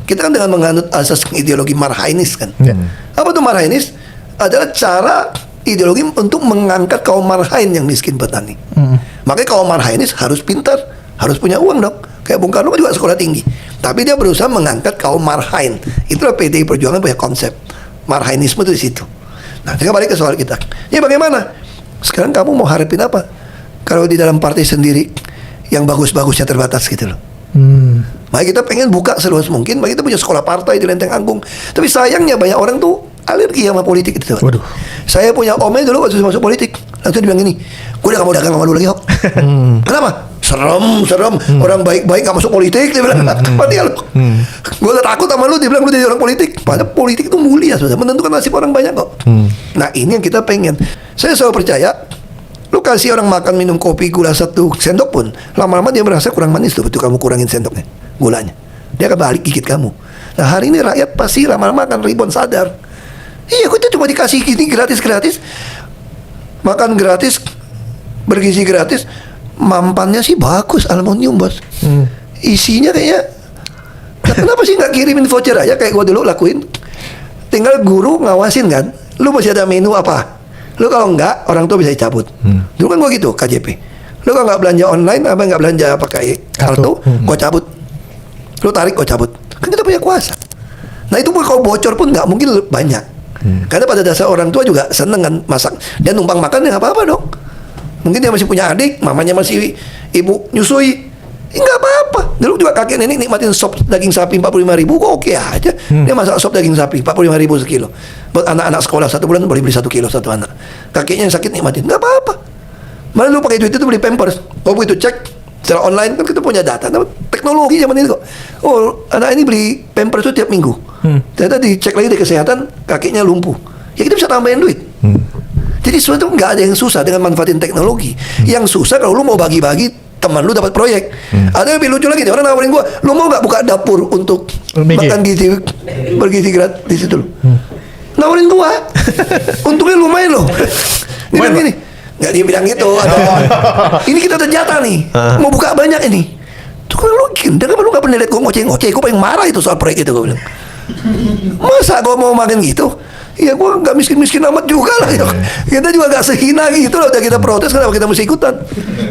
Kita kan dengan menganut asas ideologi Marhainis kan. Ya. Apa tuh Marhainis? Adalah cara ideologi untuk mengangkat kaum Marhain yang miskin petani. Makanya kaum Marhainis harus pintar, harus punya uang dong. Kayak Bung Karno juga sekolah tinggi, tapi dia berusaha mengangkat kaum Marhain. Itulah PDI Perjuangan punya konsep Marhainisme itu di situ. Nah, kita balik ke soal kita. Ya bagaimana? Sekarang kamu mau harapin apa? Kalau di dalam partai sendiri yang bagus-bagusnya terbatas gitu loh. Makanya kita pengen buka seluas mungkin. Makanya kita punya sekolah partai di Lenteng Agung. Tapi sayangnya banyak orang tuh alergi sama politik itu. Waduh. Saya punya omnya dulu waktu masuk politik, langsung dia bilang gini, gue udah gak mau dagang sama lu lagi, Hok. Kenapa? Serem. Orang baik-baik gak masuk politik, dia bilang. Mati ya lu. Gue udah takut sama lu, dia bilang lu jadi orang politik. Padahal politik itu mulia, sudah menentukan nasib orang banyak kok. Nah ini yang kita pengen. Saya selalu percaya, lu kasih orang makan minum kopi gula 1 sendok pun, lama-lama dia merasa kurang manis tuh, betul kamu kurangin sendoknya, gulanya. Dia akan balik gigit kamu. Nah hari ini rakyat pasti lama-lama akan ribon sadar. Iya, kita cuma dikasih gini gratis-gratis, makan gratis, bergizi gratis, mampannya sih bagus, aluminium bos. Isinya kayaknya, nah, kenapa sih nggak kirimin voucher aja kayak gua dulu lakuin? Tinggal guru ngawasin kan, lu masih ada menu apa? Lu kalau enggak, orang tua bisa dicabut. Dulu kan gua gitu, KJP. Lu kalau nggak belanja online, apa nggak belanja pakai kartu, gua cabut. Lu tarik, gua cabut. Kan kita punya kuasa. Nah itu kalau bocor pun nggak mungkin banyak. Karena pada dasar orang tua juga seneng kan masak. Dia numpang makan ya nggak apa-apa dong. Mungkin dia masih punya adik, mamanya masih ibu nyusui. Nggak apa-apa. Dulu juga kakek nenek nikmatin sop daging sapi 45.000, kok oke aja. Dia masak sop daging sapi 45.000 sekilo. Buat anak-anak sekolah 1 bulan boleh beli 1 kilo 1 anak. Kakeknya yang sakit nikmatin, nggak apa-apa. Malah lu pakai duit itu beli Pampers. Kau begitu cek secara online kan kita punya data. teknologi zaman ini kok. Oh, anak ini beli Pampers itu tiap minggu. Ternyata dicek lagi di kesehatan, kakinya lumpuh. Ya kita bisa tambahin duit. Jadi sesuatu nggak ada yang susah dengan manfaatin teknologi. Yang susah kalau lu mau bagi-bagi teman lu dapat proyek. Ada yang lebih lucu lagi, orang nawarin gua, lu mau nggak buka dapur untuk makan gizi bergizi gratis itu lu. Nawarin gua. Untungnya lumayan loh. Dia bilang gini, nggak dia bilang gitu. Ini kita ada jatah nih, mau buka banyak ini. Tuh kan lu gendeng, lu nggak pernah lihat gua ngoceh-ngoceh. Gua paling marah itu soal proyek itu, gua bilang. Masa gua mau makan gitu? Ya gua nggak miskin-miskin amat juga lah gitu. Kita juga gak sehina gitu loh. Udah kita protes, kenapa kita mesti ikutan?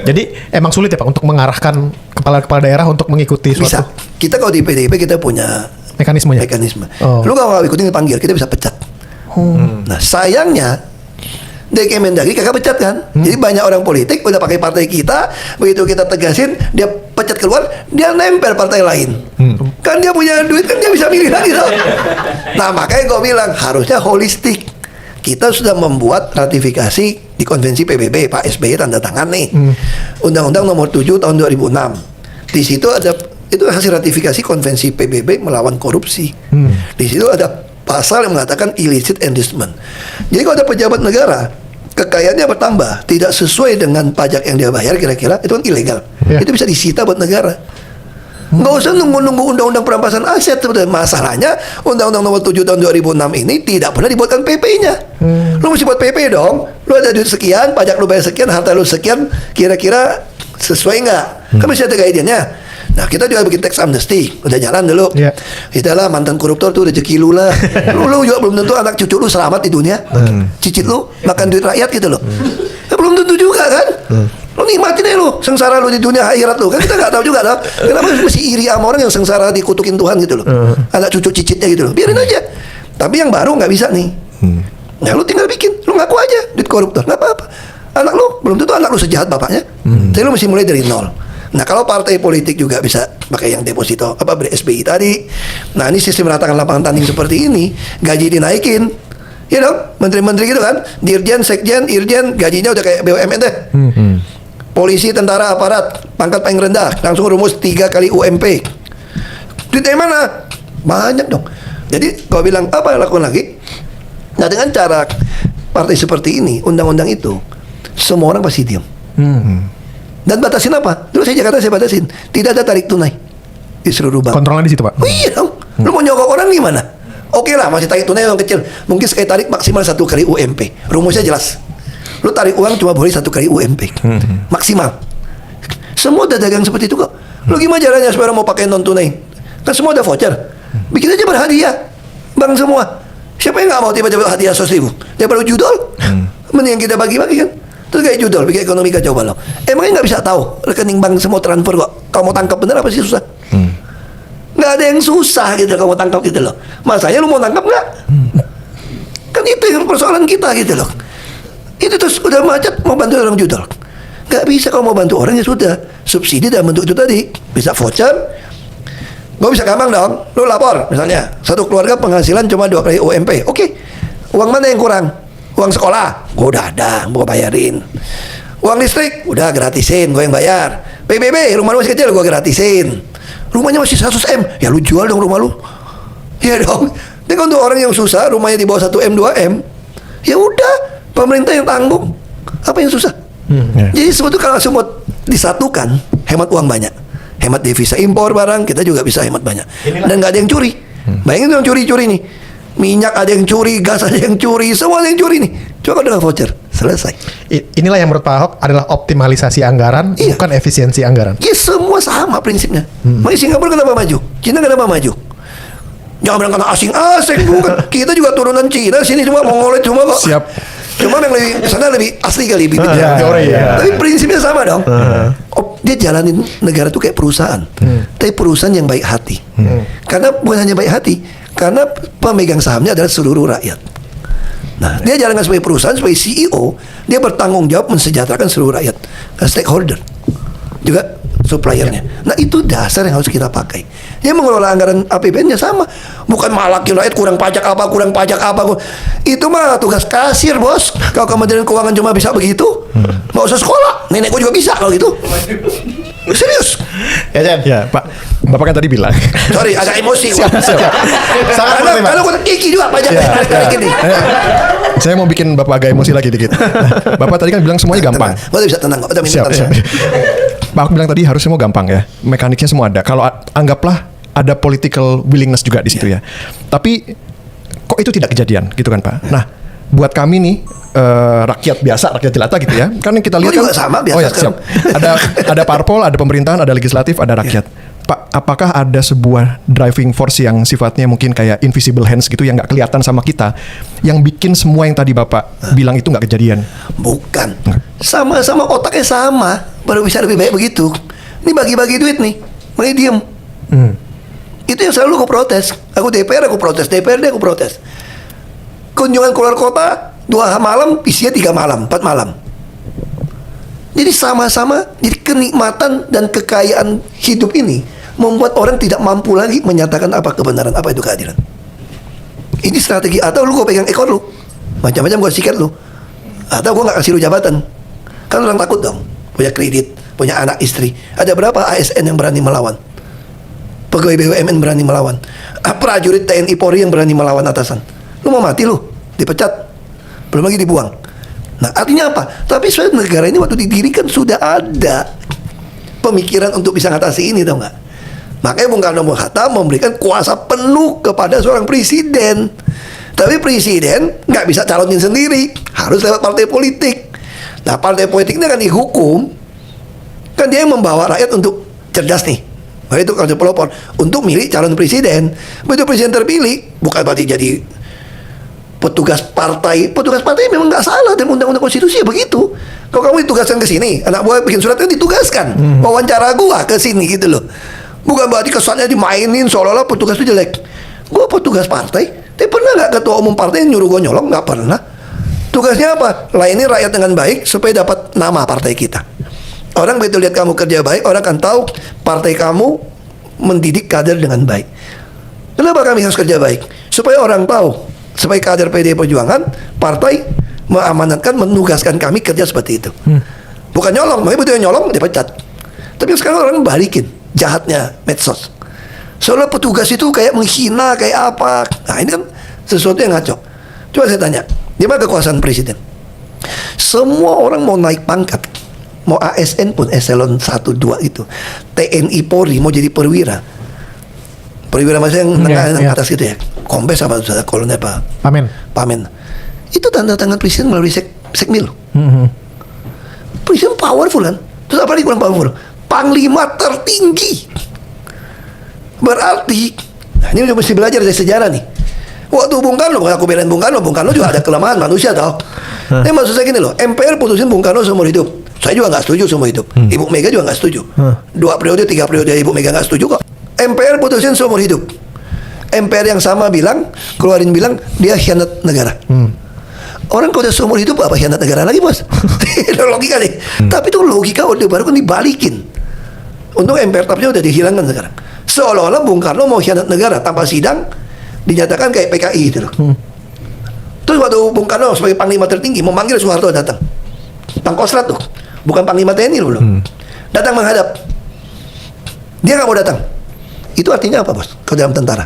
Jadi emang sulit ya Pak untuk mengarahkan kepala-kepala daerah untuk mengikuti Bisa. suatu Kita kalau di PDIP kita punya mekanismenya. Lu kalau nggak ikutin dipanggil, kita bisa pecat. Nah sayangnya dari Kemendagri kagak pecat kan. Jadi banyak orang politik udah pakai partai kita, begitu kita tegasin dia pecat keluar, dia nempel partai lain. Kan dia punya duit, kan dia bisa milih lagi loh. Nah makanya gue bilang harusnya holistik. Kita sudah membuat ratifikasi di konvensi PBB, Pak SBY tanda tangan nih. Undang-Undang nomor 7 tahun 2006. Di situ ada, itu hasil ratifikasi konvensi PBB melawan korupsi. Di situ ada pasal yang mengatakan illicit enrichment. Jadi kalau ada pejabat negara kekayaannya bertambah tidak sesuai dengan pajak yang dia bayar, kira-kira itu kan ilegal. Itu bisa disita buat negara. Nggak usah nunggu-nunggu undang-undang perampasan aset. Masalahnya undang-undang nomor 7 tahun 2006 ini tidak pernah dibuatkan PP-nya. Lu mesti buat PP dong. Lu ada duit sekian, pajak lu bayar sekian, harta lu sekian, kira-kira sesuai nggak? Kan mesti ada guide-nya. Nah kita juga bikin tax amnesty, udah jalan dulu. Kita lah mantan koruptor tuh rezeki lu lah. Lu juga belum tentu anak cucu lu selamat di dunia. Cicit lu makan duit rakyat gitu loh. Belum tentu juga kan. Lu nikmatin aja lu sengsara lu di dunia akhirat lu. Kan kita nggak tahu juga loh. Kenapa mesti iri sama orang yang sengsara dikutukin Tuhan gitu loh. Anak cucu cicitnya gitu loh. Biarin aja. Tapi yang baru nggak bisa nih. Nah lu tinggal bikin, lu ngaku aja duit koruptor, nggak apa-apa. Anak lu belum tentu anak lu sejahat bapaknya. Tapi lu mesti mulai dari nol. Nah kalau partai politik juga bisa pakai yang deposito apa SBI tadi. Nah ini sistem ratakan lapangan tanding seperti ini, gaji dinaikin, ya dong, menteri-menteri gitu kan, dirjen, sekjen, irjen, gajinya udah kayak BUMN deh. Polisi, tentara, aparat, pangkat paling rendah langsung rumus 3 kali UMP. Duitnya mana? Banyak dong. Jadi kalau bilang apa yang lakukan lagi? Nah dengan cara partai seperti ini, undang-undang itu, semua orang pasti diam. Dan batasin apa? Dulu saya Jakarta saya batasin, tidak ada tarik tunai di seluruh bank. Kontrolnya di situ Pak. Oh iya dong. Lu mau nyogok orang gimana? Oke lah, masih tarik tunai yang kecil. Mungkin sekali tarik maksimal 1 kali UMP. Rumusnya jelas. Lu tarik uang cuma boleh 1 kali UMP. Maksimal. Semua udah dagang seperti itu kok. Lu gimana caranya supaya orang mau pakai non tunai? Kan semua ada voucher. Bikin aja berhadiah. Bank semua. Siapa yang nggak mau tiba-tiba hadiah 100.000? Dia baru judol. Mending kita bagi-bagi kan. Terus kayak judol, bikin ekonomi kacau balau. Emangnya nggak bisa tahu rekening bank semua transfer kok? Kalau mau tangkap bener apa sih susah? Nggak ada yang susah gitu kalau mau tangkap gitu loh. Masanya lu mau tangkap nggak? Kan itu yang persoalan kita gitu loh. Itu terus udah macet mau bantu orang judol. Nggak bisa kalau mau bantu orang ya sudah. Subsidi dalam bentuk itu tadi. Bisa voucher. Gue bisa gampang dong. Lu lapor misalnya satu keluarga penghasilan cuma 2 kali UMP. Oke. Uang mana yang kurang? Uang sekolah, gue udah ada, gue bayarin. Uang listrik, udah gratisin, gue yang bayar. PBB, rumah lu masih kecil, gue gratisin. Rumahnya masih 100 M, ya lu jual dong rumah lu. Ya dong. Tapi untuk orang yang susah, rumahnya di bawah 1 M, 2 M, ya udah, pemerintah yang tanggung. Apa yang susah? Jadi sebetulnya kalau semua disatukan, hemat uang banyak. Hemat devisa impor barang, kita juga bisa hemat banyak. Dan nggak ada yang curi. Bayangin yang curi-curi nih. Minyak ada yang curi, gas ada yang curi, semua ada yang curi nih. Coba dengan voucher, selesai. Inilah yang menurut Pak Ahok adalah optimalisasi anggaran, bukan efisiensi anggaran. Ya semua sama prinsipnya. Makanya Singapura kenapa maju? Cina kenapa maju? Jangan bilang karena asing-asing, bukan. Kita juga turunan Cina, sini semua Mongolia semua kok. Siap. Cuma yang lebih sana lebih asli kali bibitnya. Tapi prinsipnya sama dong. Dia jalanin negara itu kayak perusahaan, tapi perusahaan yang baik hati. Karena bukan hanya baik hati, karena pemegang sahamnya adalah seluruh rakyat. Nah, dia jalankan sebagai perusahaan, sebagai CEO, dia bertanggung jawab mensejahterakan seluruh rakyat, stakeholder, juga suppliernya. Nah, itu dasar yang harus kita pakai. Dia mengelola anggaran APBN-nya sama. Bukan malakin rakyat kurang pajak apa. Itu mah tugas kasir, bos. Kalau Kementerian Keuangan cuma bisa begitu, nggak usah sekolah. Nenek gue juga bisa kalau gitu. Serius. Ya, Jan. Ya, Pak. Bapak kan tadi bilang. Sorry, agak emosi. Sangat mengerti, Pak. Karena gue kiki juga pajak tarik-tarik ini. Saya mau bikin Bapak agak emosi lagi dikit. Bapak tadi kan bilang semuanya gampang. Gue bisa tenang kok. Siap. Pak Ahok bilang tadi harusnya semua gampang ya. Mekaniknya semua ada. Kalau anggaplah ada political willingness juga di situ ya. Tapi kok itu tidak kejadian gitu kan Pak. Nah, buat kami nih rakyat biasa, rakyat jelata gitu ya. Kan yang kita lihat juga kan sama biasa ya, sekarang. siap. Ada parpol, ada pemerintahan, ada legislatif, ada rakyat. Pak, apakah ada sebuah driving force yang sifatnya mungkin kayak invisible hands gitu yang nggak kelihatan sama kita, yang bikin semua yang tadi Bapak bilang itu nggak kejadian? Bukan. Sama-sama otaknya sama. Baru bisa lebih baik begitu. Ini bagi-bagi duit nih. Makanya diem. Itu yang selalu aku protes. Aku DPR, aku protes. DPRD, aku protes. Kunjungan keluar kota 2 malam, isinya 3 malam, 4 malam. Jadi sama-sama, jadi kenikmatan dan kekayaan hidup ini membuat orang tidak mampu lagi menyatakan apa kebenaran, apa itu keadilan. Ini strategi. Atau lu gue pegang ekor lu, macam-macam gue sikat lu, atau gue gak kasih lu jabatan. Kan orang takut dong. Punya kredit, punya anak istri. Ada berapa ASN yang berani melawan? Pegawai BUMN berani melawan. Prajurit TNI Polri yang berani melawan atasan. Lu mau mati lu, dipecat, belum lagi dibuang. Nah artinya apa? Tapi sebenarnya negara ini waktu didirikan sudah ada pemikiran untuk bisa ngatasi ini, tau nggak? Makanya Bung Karno Bung Hatta memberikan kuasa penuh kepada seorang presiden. Tapi presiden nggak bisa calonin sendiri, harus lewat partai politik. Nah partai politik ini akan dihukum. Kan dia yang membawa rakyat untuk cerdas nih. Nah itu kalau pelopor untuk milih calon presiden. Begitu presiden terpilih, bukan berarti jadi petugas partai. Petugas partai memang nggak salah, dan undang-undang konstitusi ya begitu. Kalau kamu ditugaskan ke sini, anak buah bikin surat kan ditugaskan, wawancara gua ke sini gitu loh. Bukan berarti kesannya dimainin seolah-olah petugas itu jelek. Gua petugas partai, tapi pernah nggak ketua umum partai yang nyuruh gua nyolong? Nggak pernah. Tugasnya apa? Layani rakyat dengan baik supaya dapat nama partai kita. Orang begitu lihat kamu kerja baik, orang akan tahu partai kamu mendidik kader dengan baik. Kenapa kami harus kerja baik? Supaya orang tahu, supaya kader PDI Perjuangan, partai mengamanatkan, menugaskan kami kerja seperti itu. Bukan nyolong, makanya betul nyolong dipecat. Tapi sekarang orang balikin, jahatnya medsos. Soalnya petugas itu kayak menghina, kayak apa. Nah ini kan sesuatu yang ngaco. Coba saya tanya, di mana kekuasaan presiden? Semua orang mau naik pangkat, mau ASN pun eselon 1, 2 itu, TNI Polri mau jadi perwira. Perwira maksudnya yang tengah atas gitu ya, kombes apa kolonel apa? Pamen. Itu tanda tangan presiden melalui sekmil. Presiden powerful kan? Terus apa lagi kurang powerful? Panglima tertinggi. Berarti, nah ini udah mesti belajar dari sejarah nih. Waktu Bung Karno, bukan aku belain Bung Karno juga ada kelemahan manusia tau. Tapi maksud saya gini loh, MPR putusin Bung Karno seumur hidup. Saya juga nggak setuju seumur hidup. Ibu Mega juga nggak setuju. 2 periode, 3 periode Ibu Mega nggak setuju kok. MPR putusin seumur hidup. MPR yang sama bilang dia khianat negara. Orang kalau udah seumur hidup apa khianat negara lagi bos? Itu logika nih. Tapi itu logika Orde Baru kan dibalikin. Untuk MPR tapnya udah dihilangkan sekarang. Seolah-olah Bung Karno mau khianat negara tanpa sidang, dinyatakan kayak PKI gitu loh. Terus waktu Bung Karno sebagai panglima tertinggi memanggil Soeharto datang. Pangkostrat tuh, bukan panglima TNI loh. Datang menghadap. Dia nggak mau datang. Itu artinya apa bos? Kalau dalam tentara,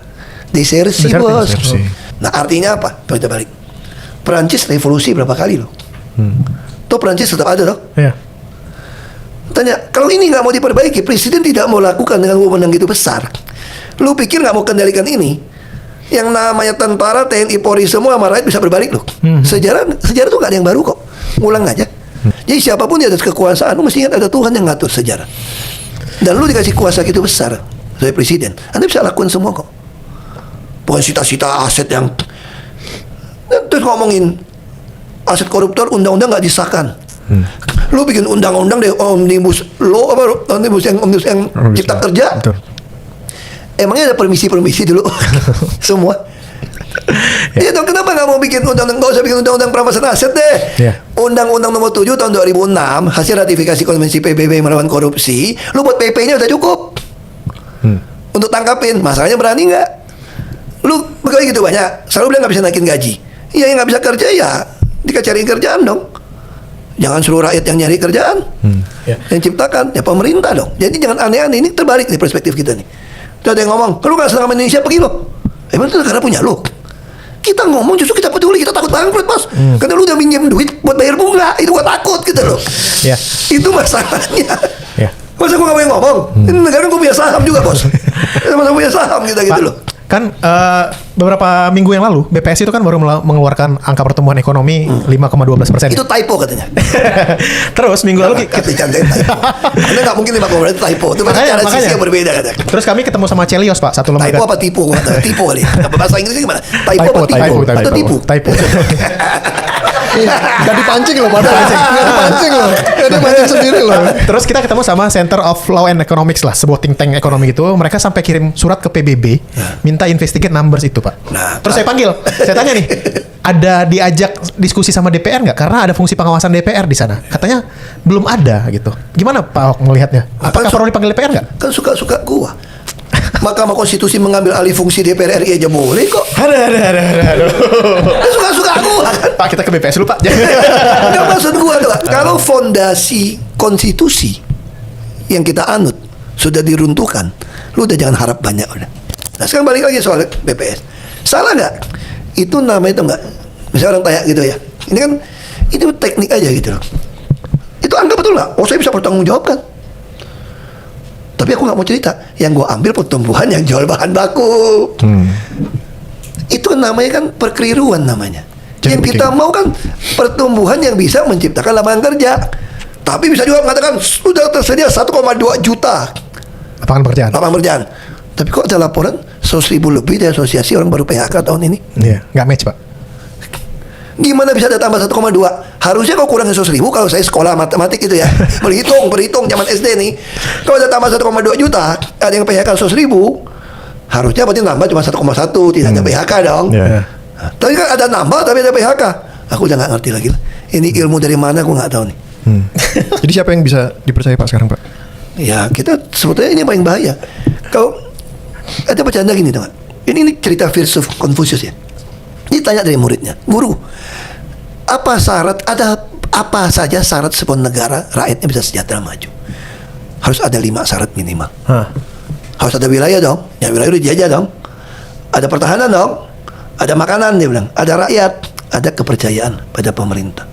desersi bos. Nah artinya apa? Kita balik. Perancis revolusi berapa kali loh? Tuh Perancis tetap ada loh. Tanya, kalau ini nggak mau diperbaiki, presiden tidak mau lakukan dengan wewenang gitu besar. Lu pikir nggak mau kendalikan ini? Yang namanya tentara, TNI, Polri semua sama rakyat bisa berbalik loh. Sejarah tuh nggak ada yang baru kok. Ngulang aja. Jadi siapapun di atas kekuasaan, lu mesti ingat ada Tuhan yang ngatur sejarah. Dan lu dikasih kuasa gitu besar sebagai presiden, Anda bisa lakukan semua kok. Bukan sita-sita aset yang terus ngomongin aset koruptor, undang-undang nggak disahkan. Lu bikin undang-undang deh, omnibus law apa omnibus yang cipta kerja. Betul. Emangnya ada permisi dulu semua. Ya dong, kenapa nggak mau bikin undang-undang? Nggak usah bikin undang-undang perampasan aset deh. Undang-undang nomor 7 tahun 2006 hasil ratifikasi konvensi PBB melawan korupsi. Lu buat PP-nya udah cukup. untuk tangkapin. Masalahnya berani nggak? Lu pegawai gitu banyak, selalu bilang nggak bisa naikin gaji. Iya, yang nggak bisa kerja ya dicariin kerjaan dong. Jangan suruh rakyat yang nyari kerjaan, yang ciptakan ya pemerintah dong. Jadi jangan aneh-aneh. Ini terbalik nih perspektif kita nih. Tuh ada yang ngomong, lu nggak senang sama Indonesia, pergi lo. Emang itu negara punya lu? Kita ngomong justru kita peduli, kita takut bangkrut, Bos. Karena lu udah minjem duit buat bayar bunga, itu gua takut gitu loh. Ya. Itu masalahnya. Ya. Masa gua gak boleh ngomong? Ini negara gua punya saham juga, Bos. Masa punya saham kita gitu Pak, loh. kan beberapa minggu yang lalu BPS itu kan baru mengeluarkan angka pertumbuhan ekonomi 5,12%. Itu typo katanya. Terus minggu lalu Candain typo. Anda nggak mungkin 5,2 itu typo. Itu cara sisi yang berbeda katanya. Terus kami ketemu sama Celios, Pak, satu lembaga. Typo apa tipu? Tipu kali. Apa bahasa Inggrisnya gimana? Typo apa tipu? Itu tipu. Typo. Gak dipancing loh padahal. Gak dipancing loh. Gak dipancing sendiri loh. Terus kita ketemu sama Center of Law and Economics lah, sebuah think tank ekonomi gitu. Mereka sampai kirim surat ke PBB minta investigate numbers itu, Pak. Nah, terus saya panggil, saya tanya nih, ada diajak diskusi sama DPR nggak? Karena ada fungsi pengawasan DPR di sana. Katanya belum ada gitu. Gimana Pak Ahok melihatnya? Apakah perlu dipanggil DPR nggak? Kan suka-suka gua. Mahkamah Konstitusi mengambil alih fungsi DPR RI aja boleh kok. Aduh. Kan suka-suka gua kan. Pak, kita ke BPS dulu, Pak. Nggak, maksud gua tuh, kalau fondasi konstitusi yang kita anut sudah diruntuhkan, lu udah jangan harap banyak udah. Nah sekarang balik lagi soal BPS. Salah nggak? Itu namanya itu nggak? Misalnya orang tanya gitu ya. Ini kan itu teknik aja gitu loh. Itu anggap betul nggak? Oh, saya bisa bertanggung jawab kan? Tapi aku nggak mau cerita. Yang gue ambil pertumbuhan yang jual bahan baku. Itu namanya kan perkeliruan namanya. Jadi yang begini. kita mau kan pertumbuhan yang bisa menciptakan lapangan kerja. Tapi bisa juga mengatakan sudah tersedia 1,2 juta Lapangan pekerjaan. lapangan pekerjaan. Tapi kok ada laporan 100.000 lebih dari asosiasi orang baru PHK tahun ini. Iya, nggak match, Pak. Gimana bisa ada tambah 1,2? Harusnya kalau kurang 100.000, kalau saya sekolah matematik gitu ya, berhitung zaman SD nih. Kalau ada tambah 1,2 juta, ada yang PHK 100.000, harusnya berarti nambah cuma 1,1, tidak ada PHK dong. Yeah. Nah, tapi kan ada nambah tapi ada PHK. Aku udah nggak ngerti lagi. Ini ilmu dari mana aku nggak tahu nih. Jadi siapa yang bisa dipercaya Pak sekarang Pak? Ya kita sebetulnya ini paling bahaya. Kalau ada bercanda gini teman, ini cerita filsuf Konfusius ya. Ini tanya dari muridnya, guru, apa saja syarat sebuah negara rakyatnya bisa sejahtera maju? Harus ada 5 syarat minimal. Harus ada wilayah dong, ya wilayah udah dijajah dong. Ada pertahanan dong, ada makanan dia bilang, ada rakyat, ada kepercayaan pada pemerintah.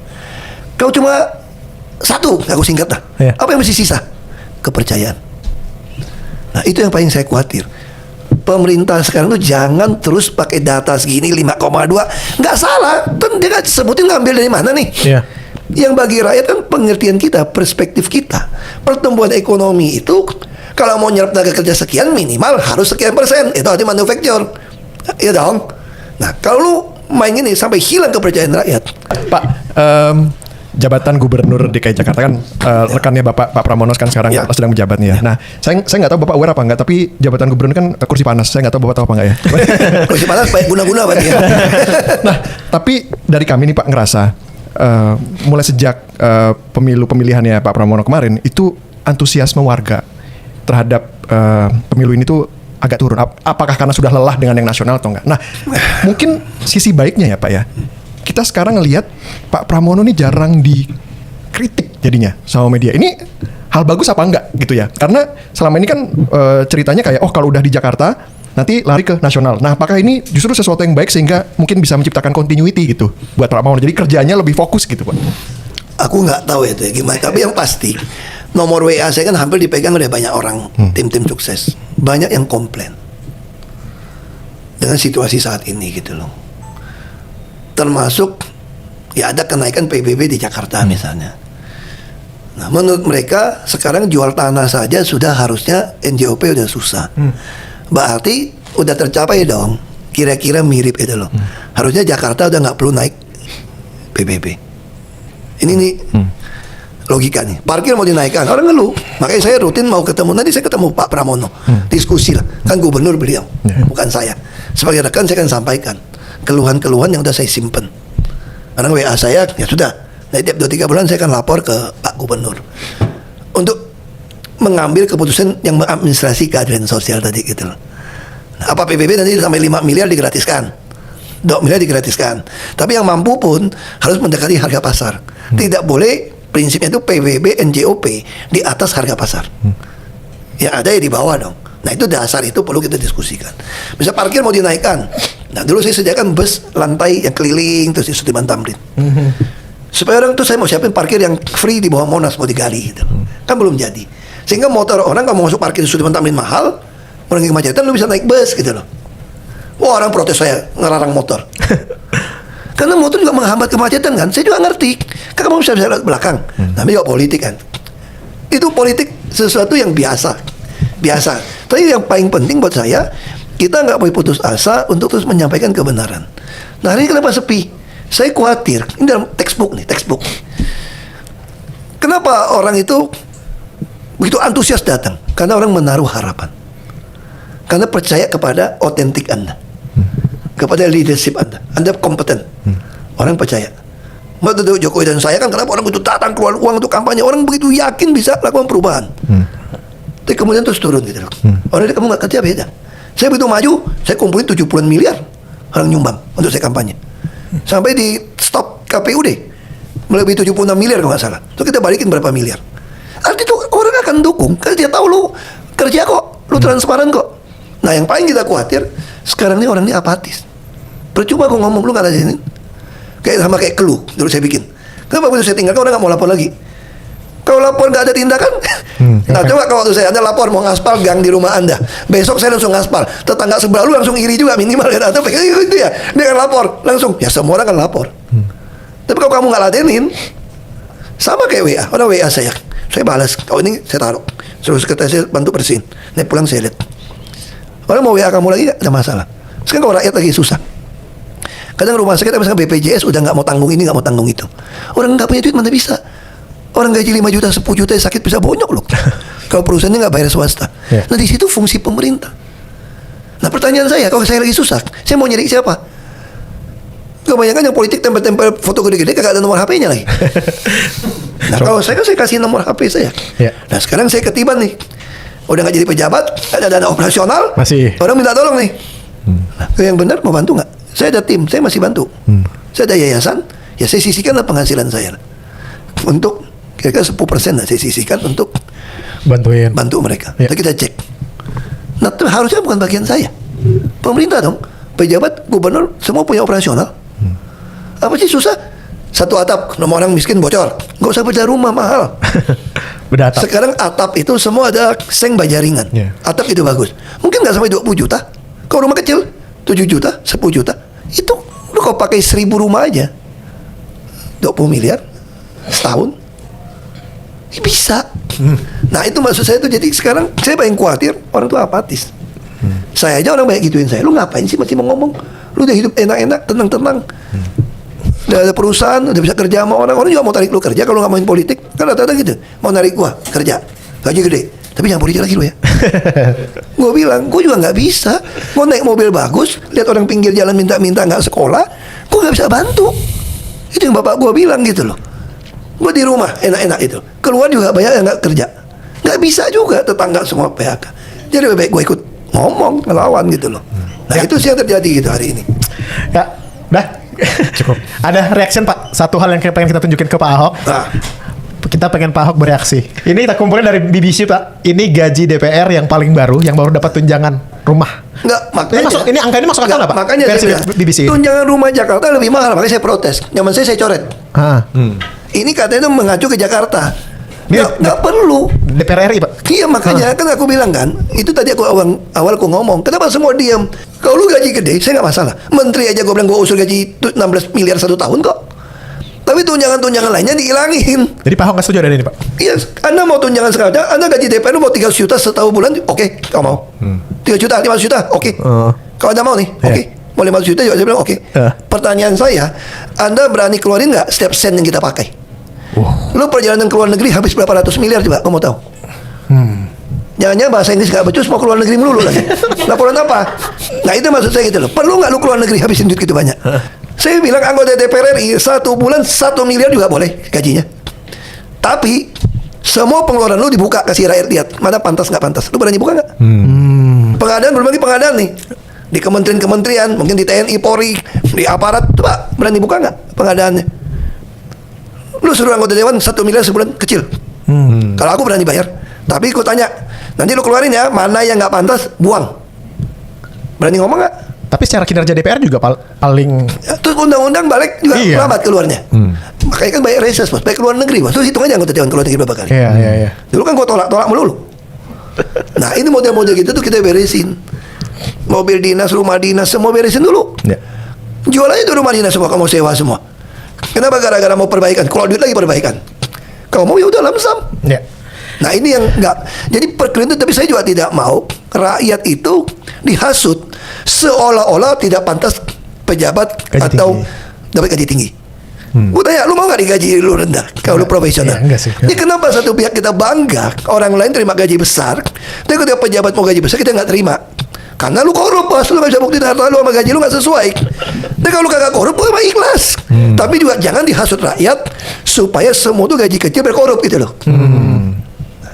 Kau cuma satu, aku singkat dah. Iya. Apa yang masih sisa? Kepercayaan. Nah itu yang paling saya khawatir. Pemerintah sekarang tuh jangan terus pakai data segini 5,2. Nggak salah, kan dia nggak sebutin ngambil dari mana nih. Iya. Yang bagi rakyat kan pengertian kita, perspektif kita. Pertumbuhan ekonomi itu kalau mau nyerap tenaga kerja sekian minimal harus sekian persen. Itu arti manufaktur. Iya dong. Nah kalau lu main ini sampai hilang kepercayaan rakyat. Pak, jabatan Gubernur DKI Jakarta kan rekannya Pak Pramono kan sekarang Ya. sedang menjabat nih ya. Nah, saya nggak tahu Bapak aware apa enggak, tapi jabatan Gubernur kan kursi panas. Saya nggak tahu Bapak tahu apa enggak ya. Kursi panas banyak guna-guna berarti ya. Nah, tapi dari kami nih Pak ngerasa mulai sejak pemilihannya Pak Pramono kemarin itu antusiasme warga terhadap pemilu ini tuh agak turun. Apakah karena sudah lelah dengan yang nasional atau enggak? Nah, mungkin sisi baiknya ya Pak ya. Kita sekarang ngelihat Pak Pramono nih jarang dikritik jadinya sama media. Ini hal bagus apa enggak gitu ya? Karena selama ini kan ceritanya kayak kalau udah di Jakarta nanti lari ke nasional. Nah, apakah ini justru sesuatu yang baik sehingga mungkin bisa menciptakan continuity gitu buat Pak Pramono? Jadi kerjanya lebih fokus gitu Pak. Aku nggak tahu itu ya gimana. Tapi yang pasti nomor WA saya kan hampir dipegang oleh banyak orang, tim-tim sukses. Banyak yang komplain dengan situasi saat ini gitu loh. Termasuk ya ada kenaikan PBB di Jakarta misalnya. Nah menurut mereka sekarang jual tanah saja sudah harusnya NJOP udah susah. Berarti udah tercapai dong. Kira-kira mirip itu loh. Harusnya Jakarta udah nggak perlu naik PBB. Ini nih logika nih. Parkir mau dinaikkan, orang ngeluh. Makanya saya rutin mau ketemu. Nanti saya ketemu Pak Pramono, diskusi lah. Kan gubernur beliau, bukan saya. Sebagai rekan saya akan sampaikan keluhan-keluhan yang udah saya simpen. Karena WA saya ya sudah. Nah, tiap 2-3 bulan saya akan lapor ke Pak Gubernur untuk mengambil keputusan yang mengadministrasi keadilan sosial tadi gitu loh. Nah, apa PBB nanti sampai 5 miliar digratiskan, 2 miliar digratiskan. Tapi yang mampu pun harus mendekati harga pasar. Tidak boleh, prinsipnya itu PBB NJOP di atas harga pasar. Yang ada ya di bawah dong. Nah itu dasar, itu perlu kita diskusikan. Bisa parkir mau dinaikkan. Nah dulu saya sediakan bus lantai yang keliling terus di Sudirman Tamrin. Supaya orang tuh saya mau siapin parkir yang free di bawah Monas mau digali gitu. Kan belum jadi. Sehingga motor orang kalau mau masuk parkir di Sudirman Tamrin mahal, mengurangi kemacetan, lu bisa naik bus gitu loh. Wah orang protes saya ngelarang motor. Karena motor juga menghambat kemacetan kan. Saya juga ngerti. Kan kamu bisa lihat belakang. Tapi juga politik kan. Itu politik sesuatu yang biasa. Tapi yang paling penting buat saya, kita nggak boleh putus asa untuk terus menyampaikan kebenaran. Nah hari ini kenapa sepi? Saya khawatir. Ini dalam textbook. Kenapa orang itu begitu antusias datang? Karena orang menaruh harapan. Karena percaya kepada otentik Anda, kepada leadership Anda. Anda kompeten. Orang percaya. Betul Jokowi dan saya kan kenapa orang itu datang keluar uang untuk kampanye? Orang begitu yakin bisa lakukan perubahan. Tapi kemudian terus turun gitu loh. Orang ini kamu nggak kerja beda. Saya begitu maju, saya kumpulin 70 miliar orang nyumbang untuk saya kampanye. Sampai di stop KPU deh, melebihi 76 miliar kalau nggak salah. Terus kita balikin berapa miliar. Artinya itu orang akan dukung, karena dia tahu lu kerja kok, lu transparan kok. Nah yang paling kita khawatir sekarang ini orang ini apatis. Percuma kok ngomong, lu nggak ada sini. Kayak sama kayak Clue dulu saya bikin. Kenapa begitu saya tinggalkan orang nggak mau lapor lagi? Kalau lapor nggak ada tindakan, nah coba kalau waktu saya Anda lapor mau ngaspal gang di rumah Anda, besok saya langsung ngaspal, tetangga sebelah lu langsung iri juga minimal kan, atau itu ya, dia kan lapor langsung, ya semua orang kan lapor. Tapi kalau kamu nggak ladenin, sama kayak WA, orang WA saya balas, kalau ini saya taruh, suruh sekretari saya bantu bersihin, nih pulang saya lihat, orang mau WA kamu lagi nggak ada masalah. Sekarang kalau rakyat lagi susah, kadang rumah sakit misalnya BPJS udah nggak mau tanggung ini nggak mau tanggung itu, orang nggak punya duit mana bisa. Orang gaji 5 juta, 10 juta sakit bisa bonyok loh. Kalau perusahaannya nggak bayar swasta. Nah di situ fungsi pemerintah. Nah pertanyaan saya, kalau saya lagi susah, saya mau nyari siapa? Kebanyakan yang politik tempel-tempel foto gede-gede kagak ada nomor HP-nya lagi. Nah kalau saya kan saya kasih nomor HP saya. Nah sekarang saya ketiban nih, udah nggak jadi pejabat, ada dana operasional, masih orang minta tolong nih. Nah, yang benar mau bantu nggak? Saya ada tim, saya masih bantu. Saya ada yayasan, ya saya sisihkanlah penghasilan saya untuk kira-kira 10% lah saya sisihkan untuk bantu mereka. Jadi kita cek. Nah itu harusnya bukan bagian saya, pemerintah dong, pejabat, gubernur, semua punya operasional. Apa sih susah? Satu atap, nomor orang miskin bocor, nggak usah beda rumah mahal. Beda atap. Sekarang atap itu semua ada seng bajaringan. Atap itu bagus. Mungkin nggak sampai 20 juta. Kalau rumah kecil 7 juta, 10 juta, itu lu kalau pakai 1000 rumah aja 20 miliar setahun. Bisa. Nah itu maksud saya tuh, jadi sekarang saya paling khawatir orang tuh apatis. Saya aja orang banyak gituin saya, lu ngapain sih masih mau ngomong? Lu udah hidup enak-enak, tenang-tenang, udah ada perusahaan, udah bisa kerja sama orang juga mau tarik lu kerja kalau nggak main politik. Kan rata-rata gitu, mau narik gua kerja, gaji gede, tapi jangan politik lagi lu ya. Gua bilang, gua juga nggak bisa. Gua naik mobil bagus, lihat orang pinggir jalan minta-minta nggak sekolah, gua nggak bisa bantu. Itu yang bapak gua bilang gitu loh. Gue di rumah enak-enak itu, keluar juga banyak yang nggak kerja, nggak bisa juga, tetangga semua PHK. Jadi lebih baik gue ikut ngomong, ngelawan gitu loh. Nah itu sih yang terjadi gitu hari ini. Ya, udah cukup. Ada reaction Pak, satu hal yang pengen kita tunjukin ke Pak Ahok. Nah, kita pengen Pak Ahok bereaksi. Ini kita kumpulin dari BBC Pak. Ini gaji DPR yang paling baru, yang baru dapat tunjangan rumah. Enggak, makanya ini angka ini masuk akal nggak Pak? Makanya versi BBC. Tunjangan rumah Jakarta lebih mahal, makanya saya protes. Nyaman saya coret. Ini katanya itu mengacu ke Jakarta. Nggak perlu. DPR RI Pak. Iya makanya kan aku bilang kan, itu tadi aku awal aku ngomong, kenapa semua diam? Kalau lu gaji gede, saya nggak masalah. Menteri aja gue bilang gue usul gaji 16 miliar 1 tahun kok. Tapi tunjangan-tunjangan lainnya dihilangin. Jadi Pak Ahok nggak setuju ada ini Pak? Iya, Anda mau tunjangan sekarang, Anda gaji DPR mau 3 juta setahun bulan, oke, kau mau. 3 juta, 5 juta, oke. Kalau Anda mau nih, oke. Mau 5 juta juga saya bilang oke. Pertanyaan saya, Anda berani keluarin nggak setiap sen yang kita pakai? Lu perjalanan ke luar negeri habis berapa ratus miliar coba, kamu tahu? Jangan-jangan bahasa Inggris gak becus, mau ke luar negeri melulu lagi. Laporan apa? Nah itu maksud saya gitu loh. Perlu gak lu ke luar negeri habisin duit gitu banyak? Saya bilang anggota DPR RI 1 bulan 1 miliar juga boleh gajinya. Tapi Semua pengeluaran lu dibuka, kasih rakyat lihat mana pantas nggak pantas. Lu berani buka nggak? Pengadaan, belum lagi pengadaan nih di kementerian-kementerian, mungkin di TNI, Polri, di aparat, coba berani buka nggak pengadaannya? Lu suruh anggota dewan 1 miliar sebulan, kecil. Kalau aku berani bayar, tapi aku tanya, nanti lu keluarin ya, mana yang nggak pantas, buang. Berani ngomong nggak? Tapi secara kinerja DPR juga paling Ya, terus undang-undang balik juga lambat keluarnya. Makanya kan banyak reses, Bos. Baik keluar negeri, Bos. Terus hitung aja anggota dewan keluar negeri berapa kali. Iya. Dulu kan gua tolak melulu. Nah, ini model-model gitu tuh kita beresin. Mobil dinas, rumah dinas, semua beresin dulu. Ya. Jual aja tuh rumah dinas semua, kamu sewa semua. Kenapa? Gara-gara mau perbaikan. Kalau duit lagi perbaikan. Kalau mau ya udah lamsam. Ya. Nah, ini yang enggak. Jadi perkeliling itu, tapi saya juga tidak mau rakyat itu dihasut seolah-olah tidak pantas pejabat Gaji atau tinggi. dapat gaji tinggi. Gue tanya, lu mau gak digaji lu rendah kalau lu profesional? Iya, enggak sih. Ini kenapa satu pihak kita bangga orang lain terima gaji besar, tapi ketika pejabat mau gaji besar kita nggak terima? Karena lu korup, Bos. Lu gak bisa buktiin harta lu sama gaji lu gak sesuai. Tapi kalau lu kagak korup, lu mah ikhlas. Tapi juga jangan dihasut rakyat supaya semua tuh gaji kecil berkorup gitu loh.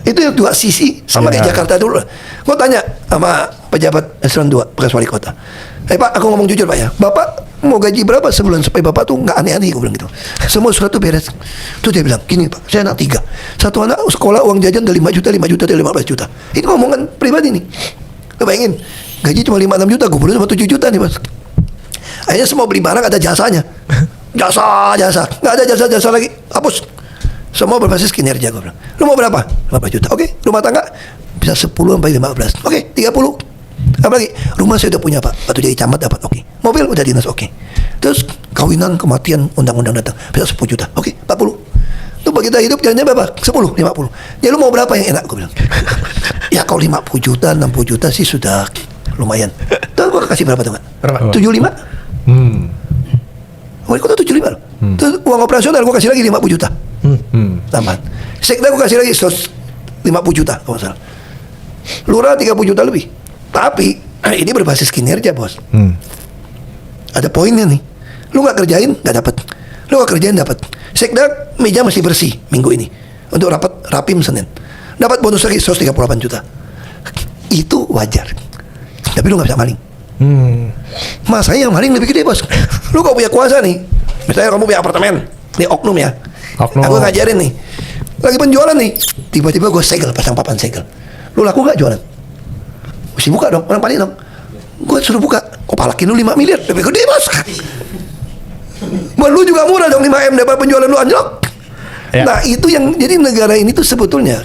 Itu yang dua sisi. Sama kayak Jakarta dulu. Gue tanya sama pejabat eselon 2 bekas wali kota, Pak, aku ngomong jujur Pak ya, Bapak mau gaji berapa sebulan supaya Bapak tuh nggak aneh-aneh? Gue bilang gitu. Semua surat tuh beres. Tuh dia bilang, gini Pak, saya anak 3. Satu anak sekolah uang jajan udah 5 juta, 5 juta, 15 juta. Ini ngomongan pribadi nih. Lu bayangin, gaji cuma 5-6 juta, gue beli cuma 7 juta nih Mas. Akhirnya semua beli barang ada jasanya. Jasa. Nggak ada jasa-jasa lagi. Hapus. Semua berbasis kinerja, gue bilang. Lu mau berapa? 15 juta. Oke. Rumah tangga bisa 10 sampai 15. Oke, 30. Apalagi? Rumah saya udah punya Pak. Waktu jadi camat dapat. Oke. Mobil udah dinas. Oke. Terus kawinan, kematian, undang-undang datang bisa 10 juta. Oke, 40. Tuh bagi kita hidup jalannya berapa? 10, 50. Ya lu mau berapa yang enak? Gue bilang. Ya kalau 50 juta, 60 juta sih sudah lumayan. Terus gue kasih berapa tuh Pak? Berapa? 75. Wali kota 75 loh. Terus uang operasional gue kasih lagi 50 juta. Tambahan. Sekda gue kasih lagi 50 juta kalau nggak salah. Lurah 30 juta lebih. Tapi ini berbasis kinerja, Bos. Ada poinnya nih. Lu nggak kerjain nggak dapat. Lu nggak kerjain dapat. Sekda meja masih bersih minggu ini untuk rapat rapim Senin. Dapat bonus lagi 138 juta. Itu wajar. Tapi lu nggak bisa maling. Masanya yang maling lebih gede, Bos. Lu kok punya kuasa nih. Misalnya kamu punya apartemen di oknum ya. Oknum. Aku ngajarin nih. Lagi penjualan nih. Tiba-tiba gue segel, pasang papan segel. Lu laku gak jualan? Mesti buka dong, orang panik dong. Gue suruh buka. Kok palakin lu 5 miliar? Lebih gede, Bos. Buat lu juga murah dong 5M dapat penjualan lu anjlok. Ya. Nah itu yang, jadi negara ini tuh sebetulnya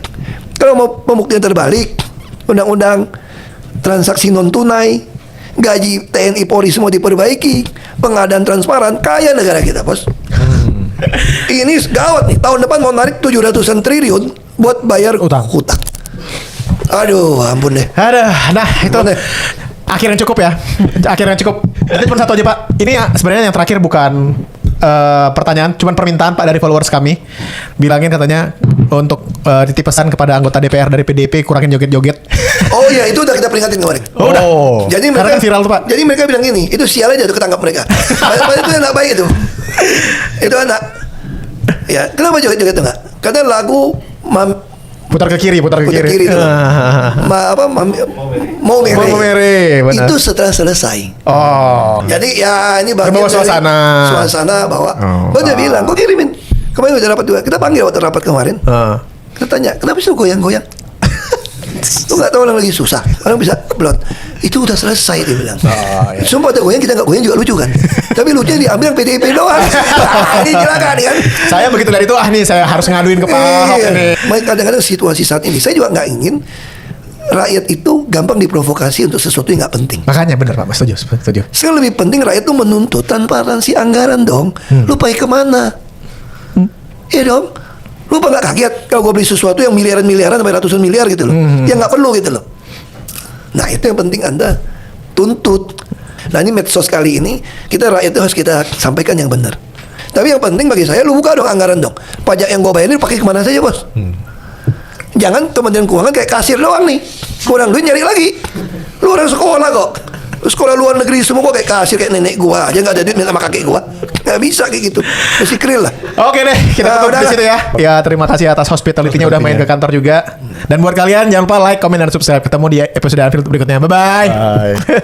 kalau mau pembuktian terbalik, undang-undang transaksi non tunai, gaji TNI Polri semua diperbaiki, pengadaan transparan, kaya negara kita, Bos. Ini gawat nih, tahun depan mau narik 700-an triliun buat bayar Utang. Aduh, ampun deh. Nah itu Gimana? akhir yang cukup ya. Akhir yang cukup. Nanti cuma satu aja Pak. Ini sebenarnya yang terakhir bukan pertanyaan, cuman permintaan Pak dari followers kami. Bilangin katanya untuk titip pesan kepada anggota DPR dari PDIP kurangin joget-joget. Oh iya, itu udah kita peringatin kemarin. Oh, udah. Jadi Karena mereka kan viral tuh, Pak. Jadi mereka bilang gini, itu sial aja tuh ketangkap mereka. Padahal itu anak baik itu. Itu anak. Ya, kenapa joget-joget itu enggak? Karena lagu Putar ke kiri Putar kiri itu. Mau mere. Benar. Itu setelah selesai. Oh. Jadi ya ini bagian Terbawa suasana. Suasana bahwa Oh. dia bilang, gue kirimin. Kemarin udah rapat juga. Kita panggil waktu rapat kemarin. Kita tanya, kenapa sih lu goyang-goyang? Lu gak tahu orang lagi susah. Orang bisa belum. Itu udah selesai dia bilang. Iya. Sumpah ada goyang, kita gak goyang juga lucu kan. Tapi lucunya diambil yang PDIP doang. Ini silakan kan. Saya begitu dari itu nih saya harus ngaduin ke Pak Ahok Iya. ini. Makanya kadang-kadang situasi saat ini saya juga nggak ingin rakyat itu gampang diprovokasi untuk sesuatu yang nggak penting. Makanya benar Pak, setuju. Sekarang lebih penting rakyat itu menuntut transparansi anggaran dong. Lu pakai kemana? Iya dong. Lu apa nggak kaget kalau gue beli sesuatu yang miliaran sampai ratusan miliar gitu loh, yang nggak perlu gitu loh. Nah itu yang penting Anda tuntut. Nah ini medsos kali ini kita rakyat itu harus kita sampaikan yang benar. Tapi yang penting bagi saya, lu buka dong anggaran dong. Pajak yang gue bayarin pakai kemana saja, Bos? Jangan Kementerian Keuangan kayak kasir doang nih. Kurang duit nyari lagi. Lu orang sekolah kok. Lu sekolah luar negeri semua kok kayak kasir, kayak nenek gua aja nggak ada duit minta sama kakek gua. nggak bisa kayak gitu. Mesti clear lah. Oke deh, kita Nah, tutup udah di lah. situ ya. Ya terima kasih atas hospitality-nya udah main ke kantor juga. Dan buat kalian jangan lupa like, comment, dan subscribe. Ketemu di episode Anfield berikutnya. Bye bye. Bye.